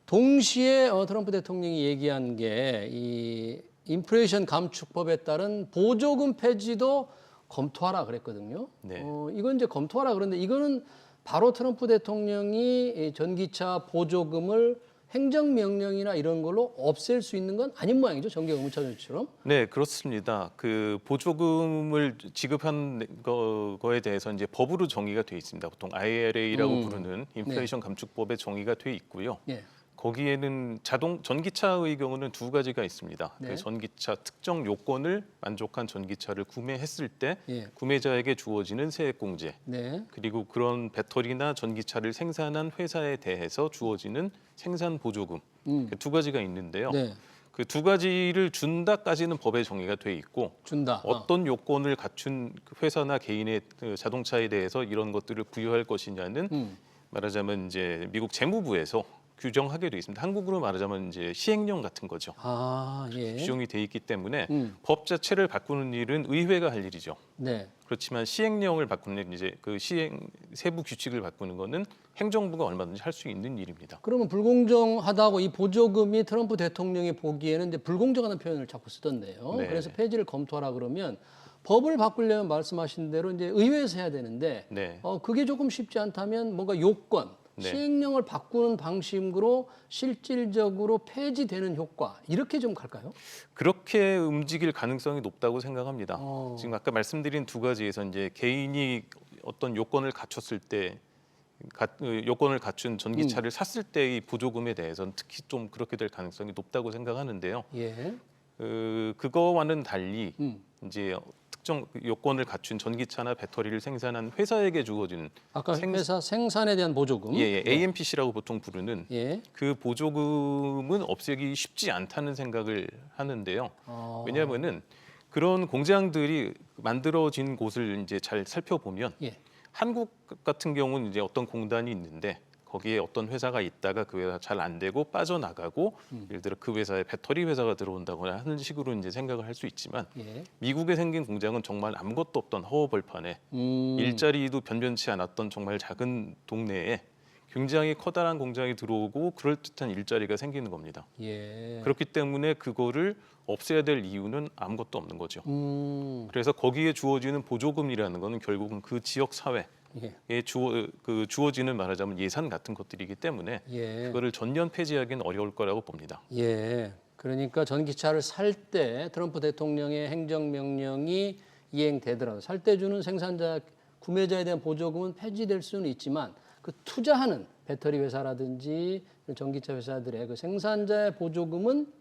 동시에 트럼프 대통령이 얘기한 게 이 인플레이션 감축법에 따른 보조금 폐지도 검토하라 그랬거든요. 네. 이건 이제 검토하라 그런데 이거는 바로 트럼프 대통령이 이 전기차 보조금을 행정명령이나 이런 걸로 없앨 수 있는 건 아닌 모양이죠. 정기 의무차 조치처럼. 네, 그렇습니다. 그 보조금을 지급한 거에 대해서 이제 법으로 정의가 돼 있습니다. 보통 IRA라고 부르는 인플레이션 감축법에 정의가 돼 있고요. 예. 거기에는 전기차의 경우는 두 가지가 있습니다. 네. 그 전기차 특정 요건을 만족한 전기차를 구매했을 때 예. 구매자에게 주어지는 세액공제, 네. 그리고 그런 배터리나 전기차를 생산한 회사에 대해서 주어지는 생산 보조금, 그 두 가지가 있는데요. 네. 그 두 가지를 준다까지는 법에 정의가 돼 있고 준다. 어떤 요건을 갖춘 회사나 개인의 그 자동차에 대해서 이런 것들을 부여할 것이냐는 말하자면 이제 미국 재무부에서 규정하게 돼 있습니다. 한국으로 말하자면 이제 시행령 같은 거죠. 아, 예. 규정이 돼 있기 때문에 법 자체를 바꾸는 일은 의회가 할 일이죠. 네. 그렇지만 시행령을 바꾸는 이제 그 시행 세부 규칙을 바꾸는 거는 행정부가 얼마든지 할 수 있는 일입니다. 그러면 불공정하다고 이 보조금이 트럼프 대통령이 보기에는 이제 불공정하다는 표현을 자꾸 쓰던데요. 네. 그래서 폐지를 검토하라 그러면 법을 바꾸려면 말씀하신 대로 이제 의회에서 해야 되는데 네. 그게 조금 쉽지 않다면 뭔가 요건, 네. 시행령을 바꾸는 방식으로 실질적으로 폐지되는 효과 이렇게 좀 갈까요? 그렇게 움직일 가능성이 높다고 생각합니다. 어. 지금 아까 말씀드린 두 가지에서 이제 개인이 어떤 요건을 갖췄을 때 요건을 갖춘 전기차를 샀을 때의 보조금에 대해서는 특히 좀 그렇게 될 가능성이 높다고 생각하는데요. 예. 그거와는 달리 이제 특정 요건을 갖춘 전기차나 배터리를 생산한 회사에게 주어지는 아까 회사 생산에 대한 보조금. 예, AMPC라고 보통 부르는 예. 그 보조금은 없애기 쉽지 않다는 생각을 하는데요. 왜냐하면은 그런 공장들이 만들어진 곳을 이제 잘 살펴보면 예. 한국 같은 경우는 이제 어떤 공단이 있는데 거기에 어떤 회사가 있다가 그 회사 잘 안 되고 빠져나가고 예를 들어 그 회사에 배터리 회사가 들어온다거나 하는 식으로 이제 생각을 할 수 있지만 예. 미국에 생긴 공장은 정말 아무것도 없던 허허벌판에 일자리도 변변치 않았던 정말 작은 동네에 굉장히 커다란 공장이 들어오고 그럴듯한 일자리가 생기는 겁니다. 예. 그렇기 때문에 그거를 없애야 될 이유는 아무것도 없는 거죠. 그래서 거기에 주어지는 보조금이라는 거는 결국은 그 지역 사회에 예. 주어지는 말하자면 예산 같은 것들이기 때문에 예. 그거를 전면 폐지하기는 어려울 거라고 봅니다. 예. 그러니까 전기차를 살 때 트럼프 대통령의 행정명령이 이행되더라도 살 때 주는 생산자, 구매자에 대한 보조금은 폐지될 수는 있지만 그 투자하는 배터리 회사라든지 전기차 회사들의 그 생산자의 보조금은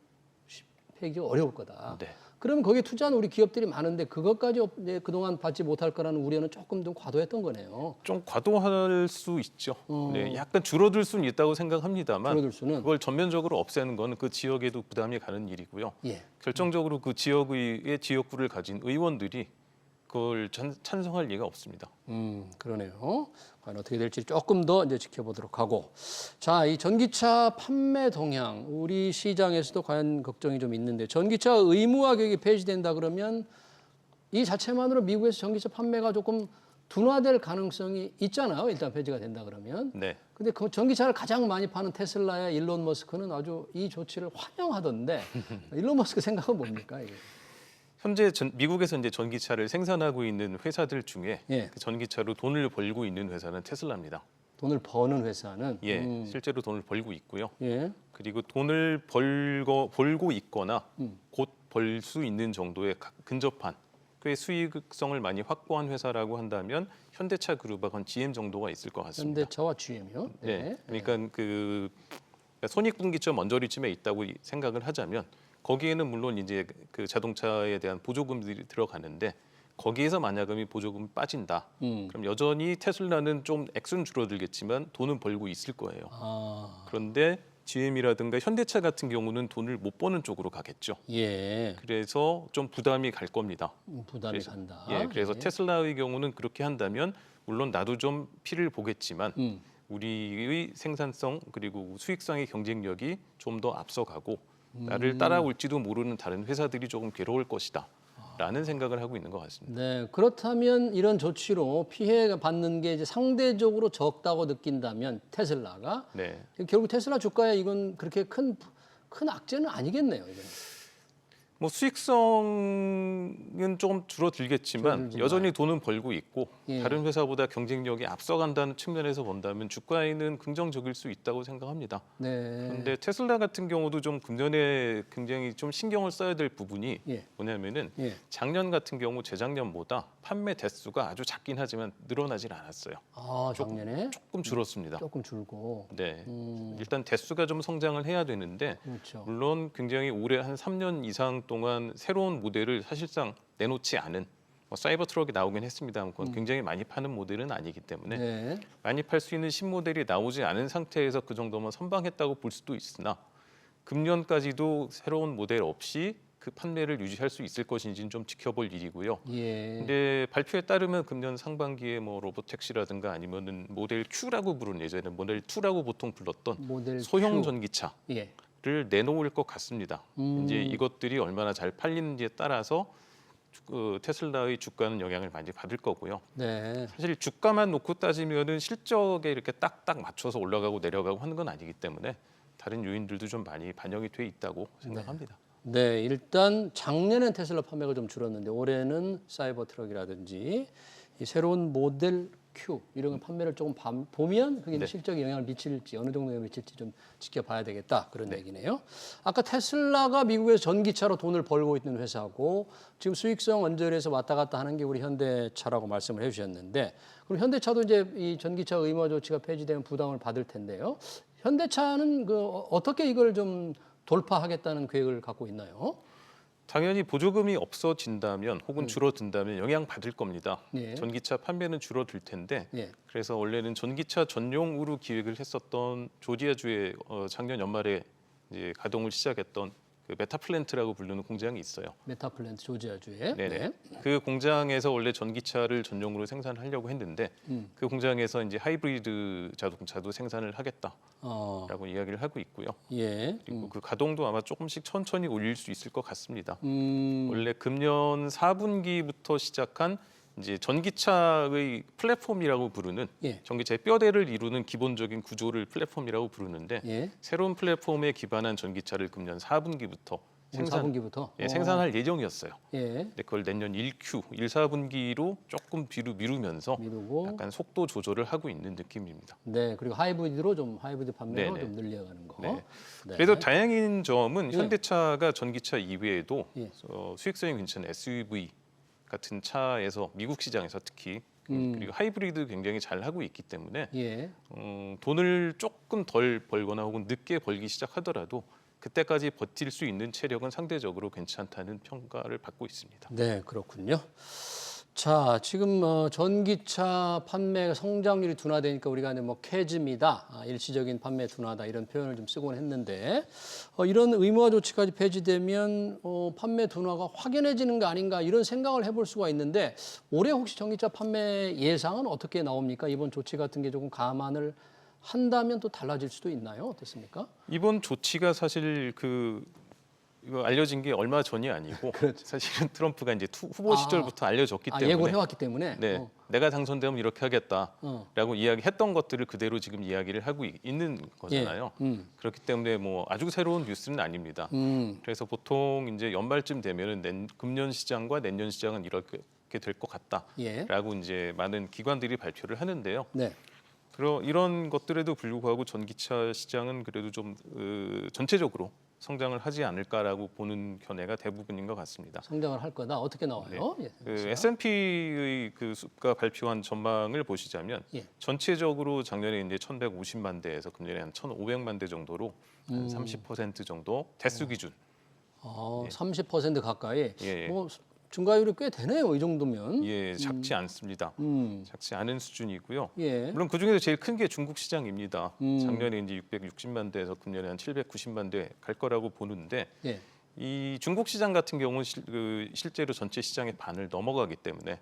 폐기가 어려울 거다. 네. 그러면 거기에 투자한 우리 기업들이 많은데 그것까지 그동안 받지 못할 거라는 우려는 조금 좀 과도했던 거네요. 좀 과도할 수 있죠. 네, 약간 줄어들 수는 있다고 생각합니다만 줄어들 수는. 그걸 전면적으로 없애는 거는 그 지역에도 부담이 가는 일이고요. 예. 결정적으로 그 지역의 지역구를 가진 의원들이 그걸 찬성할 리가 없습니다. 그러네요. 과연 어떻게 될지 조금 더 이제 지켜보도록 하고. 자, 이 전기차 판매 동향, 우리 시장에서도 과연 걱정이 좀 있는데, 전기차 의무화 교육이 폐지된다 그러면 이 자체만으로 미국에서 전기차 판매가 조금 둔화될 가능성이 있잖아요. 일단 폐지가 된다 그러면. 네. 근데 그 전기차를 가장 많이 파는 테슬라의 일론 머스크는 아주 이 조치를 환영하던데, 일론 머스크 생각은 뭡니까? 이게? 현재 미국에서 이제 전기차를 생산하고 있는 회사들 중에 예. 그 전기차로 돈을 벌고 있는 회사는 테슬라입니다. 돈을 버는 회사는. 예, 실제로 돈을 벌고 있고요. 예. 그리고 돈을 벌고 있거나 곧 벌 수 있는 정도의 근접한 꽤 수익성을 많이 확보한 회사라고 한다면 현대차 그룹하고 GM 정도가 있을 것 같습니다. 현대차와 GM이요? 네, 그러니까 그 손익분기점 언저리쯤에 있다고 생각을 하자면 거기에는 물론 이제 그 자동차에 대한 보조금들이 들어가는데 거기에서 만약에 보조금이 빠진다. 그럼 여전히 테슬라는 좀 액수는 줄어들겠지만 돈은 벌고 있을 거예요. 아, 그런데 GM이라든가 현대차 같은 경우는 돈을 못 버는 쪽으로 가겠죠. 예. 그래서 좀 부담이 갈 겁니다. 부담이 그래서, 간다. 예, 그래서 테슬라의 경우는 그렇게 한다면 물론 나도 좀 피를 보겠지만 우리의 생산성 그리고 수익성의 경쟁력이 좀 더 앞서가고 나를 따라올지도 모르는 다른 회사들이 조금 괴로울 것이다. 라는 생각을 하고 있는 것 같습니다. 네, 그렇다면 이런 조치로 피해가 받는 게 이제 상대적으로 적다고 느낀다면 테슬라가 네. 결국 테슬라 주가에 이건 그렇게 큰 악재는 아니겠네요. 이건. 뭐 수익성은 조금 줄어들겠지만 여전히 돈은 벌고 있고 예. 다른 회사보다 경쟁력이 앞서간다는 측면에서 본다면 주가에는 긍정적일 수 있다고 생각합니다. 네. 그런데 테슬라 같은 경우도 좀 금년에 굉장히 좀 신경을 써야 될 부분이 예. 뭐냐면은 예. 작년 같은 경우 재작년보다 판매 대수가 아주 작긴 하지만 늘어나질 않았어요. 아, 작년에 조금 줄었습니다. 조금 줄고. 네, 일단 대수가 좀 성장을 해야 되는데 그렇죠. 물론 굉장히 올해 한 3년 이상 동안 새로운 모델을 사실상 내놓지 않은 뭐 사이버 트럭이 나오긴 했습니다만 그건 굉장히 많이 파는 모델은 아니기 때문에 네. 많이 팔 수 있는 신모델이 나오지 않은 상태에서 그 정도면 선방했다고 볼 수도 있으나 금년까지도 새로운 모델 없이 그 판매를 유지할 수 있을 것인지는 좀 지켜볼 일이고요. 예. 근데 발표에 따르면 금년 상반기에 뭐 로보택시라든가 아니면은 모델 Q라고 부르는 예전에 모델 2라고 보통 불렀던 모델 소형 Q. 전기차 예. 를 내놓을 것 같습니다. 이제 이것들이 얼마나 잘 팔리는지에 따라서 그 테슬라의 주가는 영향을 많이 받을 거고요. 네. 사실 주가만 놓고 따지면은 실적에 이렇게 딱딱 맞춰서 올라가고 내려가고 하는 건 아니기 때문에 다른 요인들도 좀 많이 반영이 돼 있다고 생각합니다. 네, 일단 작년엔 테슬라 판매가 좀 줄었는데 올해는 사이버 트럭이라든지 이 새로운 모델 Q 이런 거 판매를 조금 보면 그게 네. 실적에 영향을 미칠지 어느 정도 영향을 미칠지 좀 지켜봐야 되겠다 그런 얘기네요. 아까 테슬라가 미국에서 전기차로 돈을 벌고 있는 회사고 지금 수익성 언저리에서 왔다 갔다 하는 게 우리 현대차라고 말씀을 해주셨는데 그럼 현대차도 이제 이 전기차 의무 조치가 폐지되면 부담을 받을 텐데요. 현대차는 그 어떻게 이걸 좀 돌파하겠다는 계획을 갖고 있나요? 당연히 보조금이 없어진다면 혹은 줄어든다면 영향 받을 겁니다. 예. 전기차 판매는 줄어들 텐데 예. 그래서 원래는 전기차 전용으로 기획을 했었던 조지아주에 작년 연말에 이제 가동을 시작했던 그 메타플랜트라고 부르는 공장이 있어요. 메타플랜트 조지아주에. 네네. 네. 그 공장에서 원래 전기차를 전용으로 생산하려고 했는데 그 공장에서 이제 하이브리드 자동차도 생산을 하겠다라고 어, 이야기를 하고 있고요. 예. 그리고 그 가동도 아마 조금씩 천천히 올릴 수 있을 것 같습니다. 음, 원래 금년 4분기부터 시작한 이제 전기차의 플랫폼이라고 부르는 예. 전기차의 뼈대를 이루는 기본적인 구조를 플랫폼이라고 부르는데 예. 새로운 플랫폼에 기반한 전기차를 금년 4분기부터 올 4분기부터. 생산할 예정이었어요. 예. 근데 그걸 내년 1Q, 1, 4분기로 조금 뒤로 미루면서 미루고. 약간 속도 조절을 하고 있는 느낌입니다. 네. 그리고 하이브리드로 좀 하이브리드 판매로 네네. 좀 늘려가는 거. 네. 네. 그래도 다행인 점은 예. 현대차가 전기차 이외에도 예. 수익성이 괜찮은 SUV 같은 차에서 미국 시장에서 특히 그리고 하이브리드 굉장히 잘 하고 있기 때문에 예. 돈을 조금 덜 벌거나 혹은 늦게 벌기 시작하더라도 그때까지 버틸 수 있는 체력은 상대적으로 괜찮다는 평가를 받고 있습니다. 네, 그렇군요. 자, 지금 전기차 판매 성장률이 둔화되니까 우리가 이제 뭐 캐즘이다, 일시적인 판매 둔화다 이런 표현을 좀 쓰곤 했는데 이런 의무화 조치까지 폐지되면 판매 둔화가 확연해지는 거 아닌가 이런 생각을 해볼 수가 있는데 올해 혹시 전기차 판매 예상은 어떻게 나옵니까? 이번 조치 같은 게 조금 감안을 한다면 또 달라질 수도 있나요? 어떻습니까? 이번 조치가 사실 이거 알려진 게 얼마 전이 아니고 사실은 트럼프가 이제 후보 시절부터 알려졌기 때문에 예고를 해왔기 때문에. 네, 내가 당선되면 이렇게 하겠다라고 이야기했던 것들을 그대로 지금 이야기를 하고 있는 거잖아요. 그렇기 때문에 뭐 아주 새로운 뉴스는 아닙니다. 그래서 보통 이제 연말쯤 되면은 금년 시장과 내년 시장은 이렇게 될 것 같다라고 이제 많은 기관들이 발표를 하는데요. 네. 이런 것들에도 불구하고 전기차 시장은 그래도 좀 전체적으로 성장을 하지 않을까라고 보는 견해가 대부분인 것 같습니다. 성장을 할 거다. 어떻게 나와요? 예. S&P의 그 수가 발표한 전망을 보시자면 예. 전체적으로 작년에 이제 1,150만 대에서 금년에 한 1,500만 대 정도로 한 30% 정도 대수 기준. 30% 가까이. 예. 뭐 증가율이 꽤 되네요. 이 정도면. 예, 작지 않습니다. 작지 않은 수준이고요. 예. 물론 그 중에서 제일 큰 게 중국 시장입니다. 작년에 이제 660만 대에서 금년에 한 790만 대 갈 거라고 보는데 예. 이 중국 시장 같은 경우는 실제로 전체 시장의 반을 넘어가기 때문에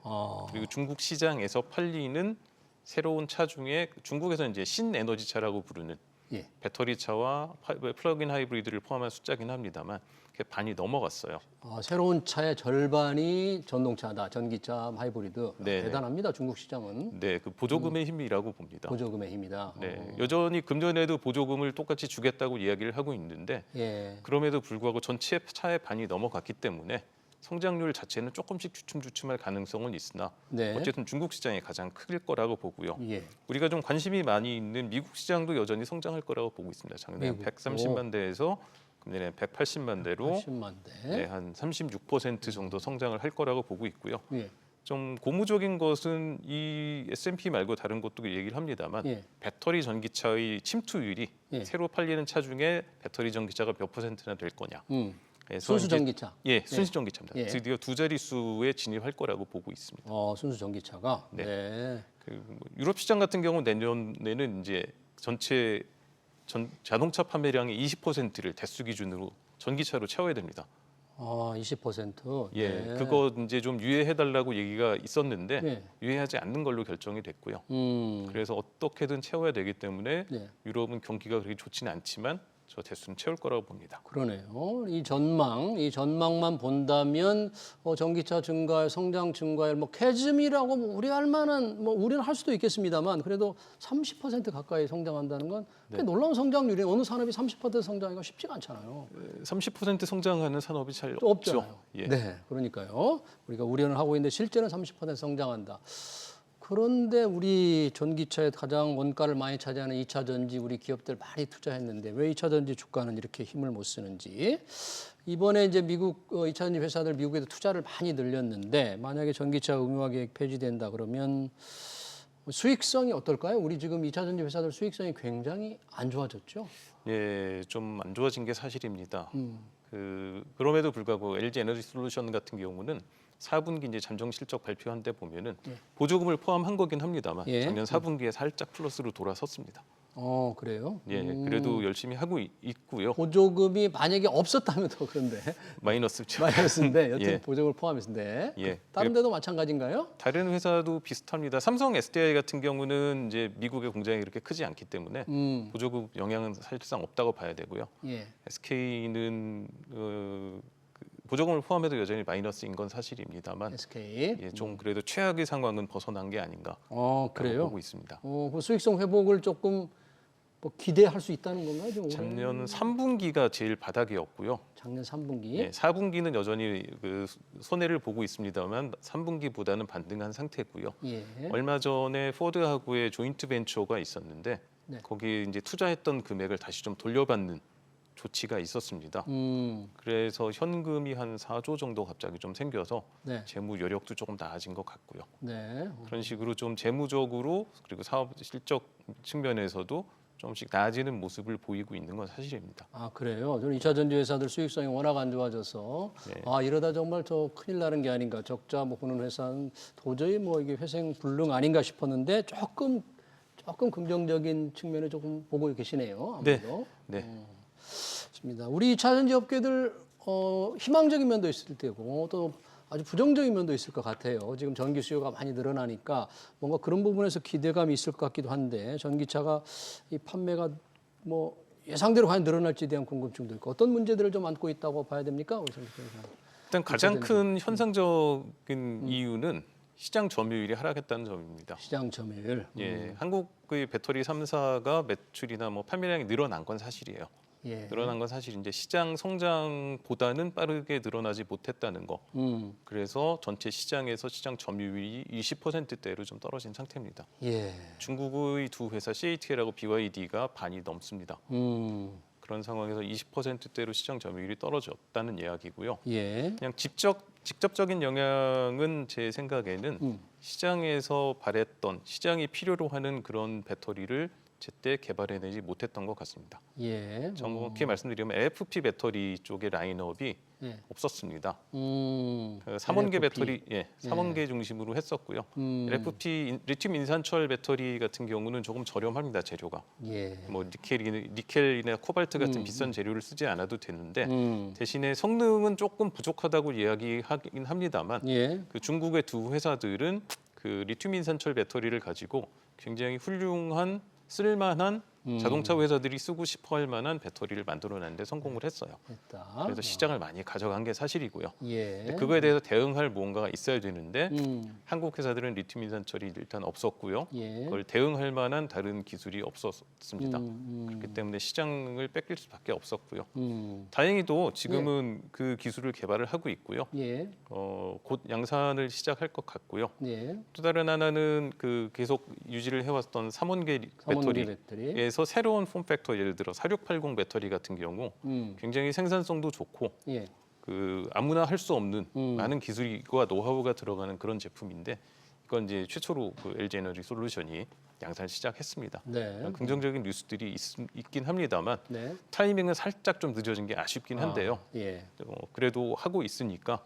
그리고 중국 시장에서 팔리는 새로운 차 중에 중국에서 이제 신에너지 차라고 부르는 예. 배터리 차와 플러그인 하이브리드를 포함한 숫자긴 합니다만 그게 반이 넘어갔어요. 새로운 차의 절반이 전동차다, 전기차, 하이브리드. 네. 대단합니다, 중국 시장은. 네, 그 보조금의 힘이라고 봅니다. 보조금의 힘이다. 네, 여전히 금년에도 보조금을 똑같이 주겠다고 이야기를 하고 있는데 예. 그럼에도 불구하고 전체 차의 반이 넘어갔기 때문에 성장률 자체는 조금씩 주춤주춤할 가능성은 있으나 네. 어쨌든 중국 시장이 가장 클 거라고 보고요. 예. 우리가 좀 관심이 많이 있는 미국 시장도 여전히 성장할 거라고 보고 있습니다. 작년에 미국. 130만 대에서 금년에 180만 대로 80만 대. 네, 한 36% 정도 성장을 할 거라고 보고 있고요. 예. 좀 고무적인 것은 이 S&P 말고 다른 것도 얘기를 합니다만 예. 배터리 전기차의 침투율이 예. 새로 팔리는 차 중에 배터리 전기차가 몇 %나 될 거냐. 그래서 순수 이제- 전기차. 예, 순수 전기차입니다. 예. 드디어 두 자릿수에 진입할 거라고 보고 있습니다. 순수 전기차가. 네. 네. 뭐 유럽 시장 같은 경우 내년에는 이제 전체 자동차 판매량의 20%를 대수 기준으로 전기차로 채워야 됩니다. 20%. 예, 네. 그거 이제 좀 유예해달라고 얘기가 있었는데 네. 유예하지 않는 걸로 결정이 됐고요. 음. 그래서 어떻게든 채워야 되기 때문에 네. 유럽은 경기가 그렇게 좋지는 않지만 저 대수는 채울 거라고 봅니다. 그러네요. 이 전망만 본다면 전기차 증가율, 성장 증가율, 캐즘이라고 우리가 할 만한 우리는 할 수도 있겠습니다만 그래도 30% 가까이 성장한다는 건 꽤 놀라운 성장률이 어느 산업이 30% 성장하기가 쉽지가 않잖아요. 30% 성장하는 산업이 잘 또 없죠. 없잖아요. 예. 네, 그러니까요. 우리가 우려는 하고 있는데 실제는 30% 성장한다. 그런데 우리 전기차에 가장 원가를 많이 차지하는 2차 전지 우리 기업들 많이 투자했는데 왜 2차 전지 주가는 이렇게 힘을 못 쓰는지 이번에 이제 미국 2차 전지 회사들 미국에도 투자를 많이 늘렸는데 만약에 전기차 의무화 계획 폐지된다 그러면 수익성이 어떨까요? 우리 지금 2차 전지 회사들 수익성이 굉장히 안 좋아졌죠. 예, 좀 안 좋아진 게 사실입니다. 그럼에도 불구하고 LG 에너지 솔루션 같은 경우는 4분기 이제 잠정 실적 발표한 데 보면은 보조금을 포함한 거긴 합니다만 예. 작년 4분기에 살짝 플러스로 돌아섰습니다. 그래요? 예, 그래도 열심히 하고 있고요. 보조금이 만약에 없었다면 더 그런데 마이너스죠. 마이너스인데 여튼 예. 보조금을 포함했는데 예. 다른 데도 마찬가지인가요? 다른 회사도 비슷합니다. 삼성 SDI 같은 경우는 이제 미국의 공장이 그렇게 크지 않기 때문에 보조금 영향은 사실상 없다고 봐야 되고요. 예. SK는 보조금을 포함해도 여전히 마이너스인 건 사실입니다만 SK. 예, 좀 그래도 최악의 상황은 벗어난 게 아닌가 그래요? 보고 있습니다. 그 수익성 회복을 조금 기대할 수 있다는 건가요? 지금 올해? 작년 3분기가 제일 바닥이었고요. 작년 3분기. 예, 4분기는 여전히 그 손해를 보고 있습니다만 3분기보다는 반등한 상태고요. 예. 얼마 전에 포드하고의 조인트 벤처가 있었는데 네. 거기 이제 투자했던 금액을 다시 좀 돌려받는 조치가 있었습니다. 그래서 현금이 한 4조 정도 갑자기 좀 생겨서 네. 재무 여력도 조금 나아진 것 같고요. 네. 그런 식으로 좀 재무적으로 그리고 사업 실적 측면에서도 조금씩 나아지는 모습을 보이고 있는 건 사실입니다. 그래요. 저는 2차 전지 회사들 수익성이 워낙 안 좋아져서 네. 이러다 정말 저 큰일 나는 게 아닌가. 적자 보는 회사는 도저히 이게 회생불능 아닌가 싶었는데 조금 긍정적인 측면을 조금 보고 계시네요. 아무래도. 네. 좋습니다. 우리 2차 전지 업계들 희망적인 면도 있을 테고 또 아주 부정적인 면도 있을 것 같아요. 지금 전기 수요가 많이 늘어나니까 뭔가 그런 부분에서 기대감이 있을 것 같기도 한데 전기차가 이 판매가 예상대로 과연 늘어날지에 대한 궁금증도 있고 어떤 문제들을 좀 안고 있다고 봐야 됩니까? 우리 전기차 회사. 일단 가장 큰 현상적인 이유는 시장 점유율이 하락했다는 점입니다. 시장 점유율. 예, 한국의 배터리 3사가 매출이나 판매량이 늘어난 건 사실이에요. 예. 늘어난 건 사실인데 시장 성장보다는 빠르게 늘어나지 못했다는 거. 그래서 전체 시장에서 시장 점유율이 20%대로 좀 떨어진 상태입니다. 예. 중국의 두 회사 CATL하고 BYD가 반이 넘습니다. 그런 상황에서 20%대로 시장 점유율이 떨어졌다는 이야기고요. 예. 그냥 직접적인 영향은 제 생각에는 시장에서 바랬던 시장이 필요로 하는 그런 배터리를 제때 개발해내지 못했던 것 같습니다. 예. 정확히 말씀드리면 LFP 배터리 쪽의 라인업이 예. 없었습니다. 그 3원계 배터리, 3원계 중심으로 했었고요. LFP 리튬 인산철 배터리 같은 경우는 조금 저렴합니다, 재료가. 예. 니켈이나 코발트 같은 비싼 재료를 쓰지 않아도 되는데 대신에 성능은 조금 부족하다고 이야기하긴 합니다만 예. 그 중국의 두 회사들은 그 리튬 인산철 배터리를 가지고 굉장히 훌륭한 쓸만한 자동차 회사들이 쓰고 싶어할 만한 배터리를 만들어내는데 성공을 했어요. 됐다. 그래서 시장을 많이 가져간 게 사실이고요. 예. 근데 그거에 대해서 대응할 무언가가 있어야 되는데 한국 회사들은 리튬 이온 처리 일단 없었고요. 예. 그걸 대응할 만한 다른 기술이 없었습니다. 그렇기 때문에 시장을 뺏길 수밖에 없었고요. 다행히도 지금은 그 기술을 개발을 하고 있고요. 예. 곧 양산을 시작할 것 같고요. 예. 또 다른 하나는 그 계속 유지를 해왔던 삼원계 배터리에서 새로운 폼팩터, 예를 들어 4680 배터리 같은 경우 굉장히 생산성도 좋고 예. 그 아무나 할 수 없는 많은 기술과 노하우가 들어가는 그런 제품인데 이건 이제 최초로 그 LG 에너지 솔루션이 양산 시작했습니다. 네. 긍정적인 뉴스들이 있긴 합니다만 네. 타이밍은 살짝 좀 늦어진 게 아쉽긴 한데요. 예. 그래도 하고 있으니까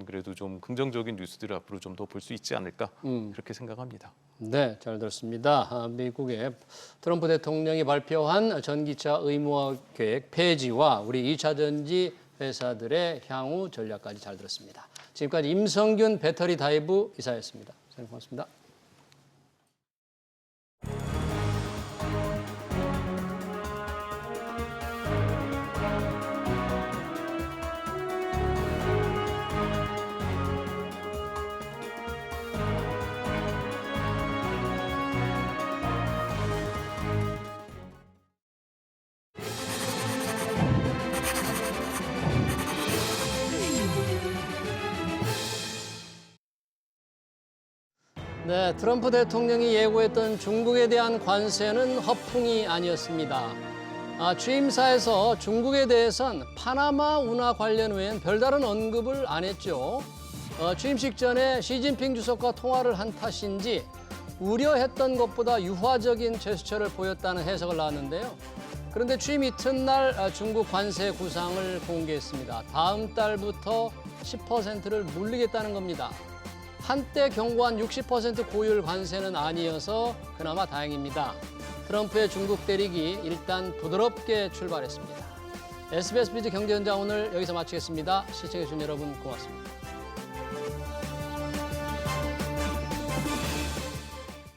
그래도 좀 긍정적인 뉴스들을 앞으로 좀 더 볼 수 있지 않을까 그렇게 생각합니다. 네, 잘 들었습니다. 미국의 트럼프 대통령이 발표한 전기차 의무화 계획 폐지와 우리 2차 전지 회사들의 향후 전략까지 잘 들었습니다. 지금까지 임성균 배터리 다이브 이사였습니다. 선생님 고맙습니다. 네, 트럼프 대통령이 예고했던 중국에 대한 관세는 허풍이 아니었습니다. 취임사에서 중국에 대해선 파나마 운하 관련 외엔 별다른 언급을 안 했죠. 취임식 전에 시진핑 주석과 통화를 한 탓인지 우려했던 것보다 유화적인 제스처를 보였다는 해석을 나왔는데요. 그런데 취임 이튿날 중국 관세 구상을 공개했습니다. 다음 달부터 10%를 물리겠다는 겁니다. 한때 경고한 60% 고율 관세는 아니어서 그나마 다행입니다. 트럼프의 중국 대륙이 일단 부드럽게 출발했습니다. SBS 비즈 경제 현장 오늘 여기서 마치겠습니다. 시청해주신 여러분 고맙습니다.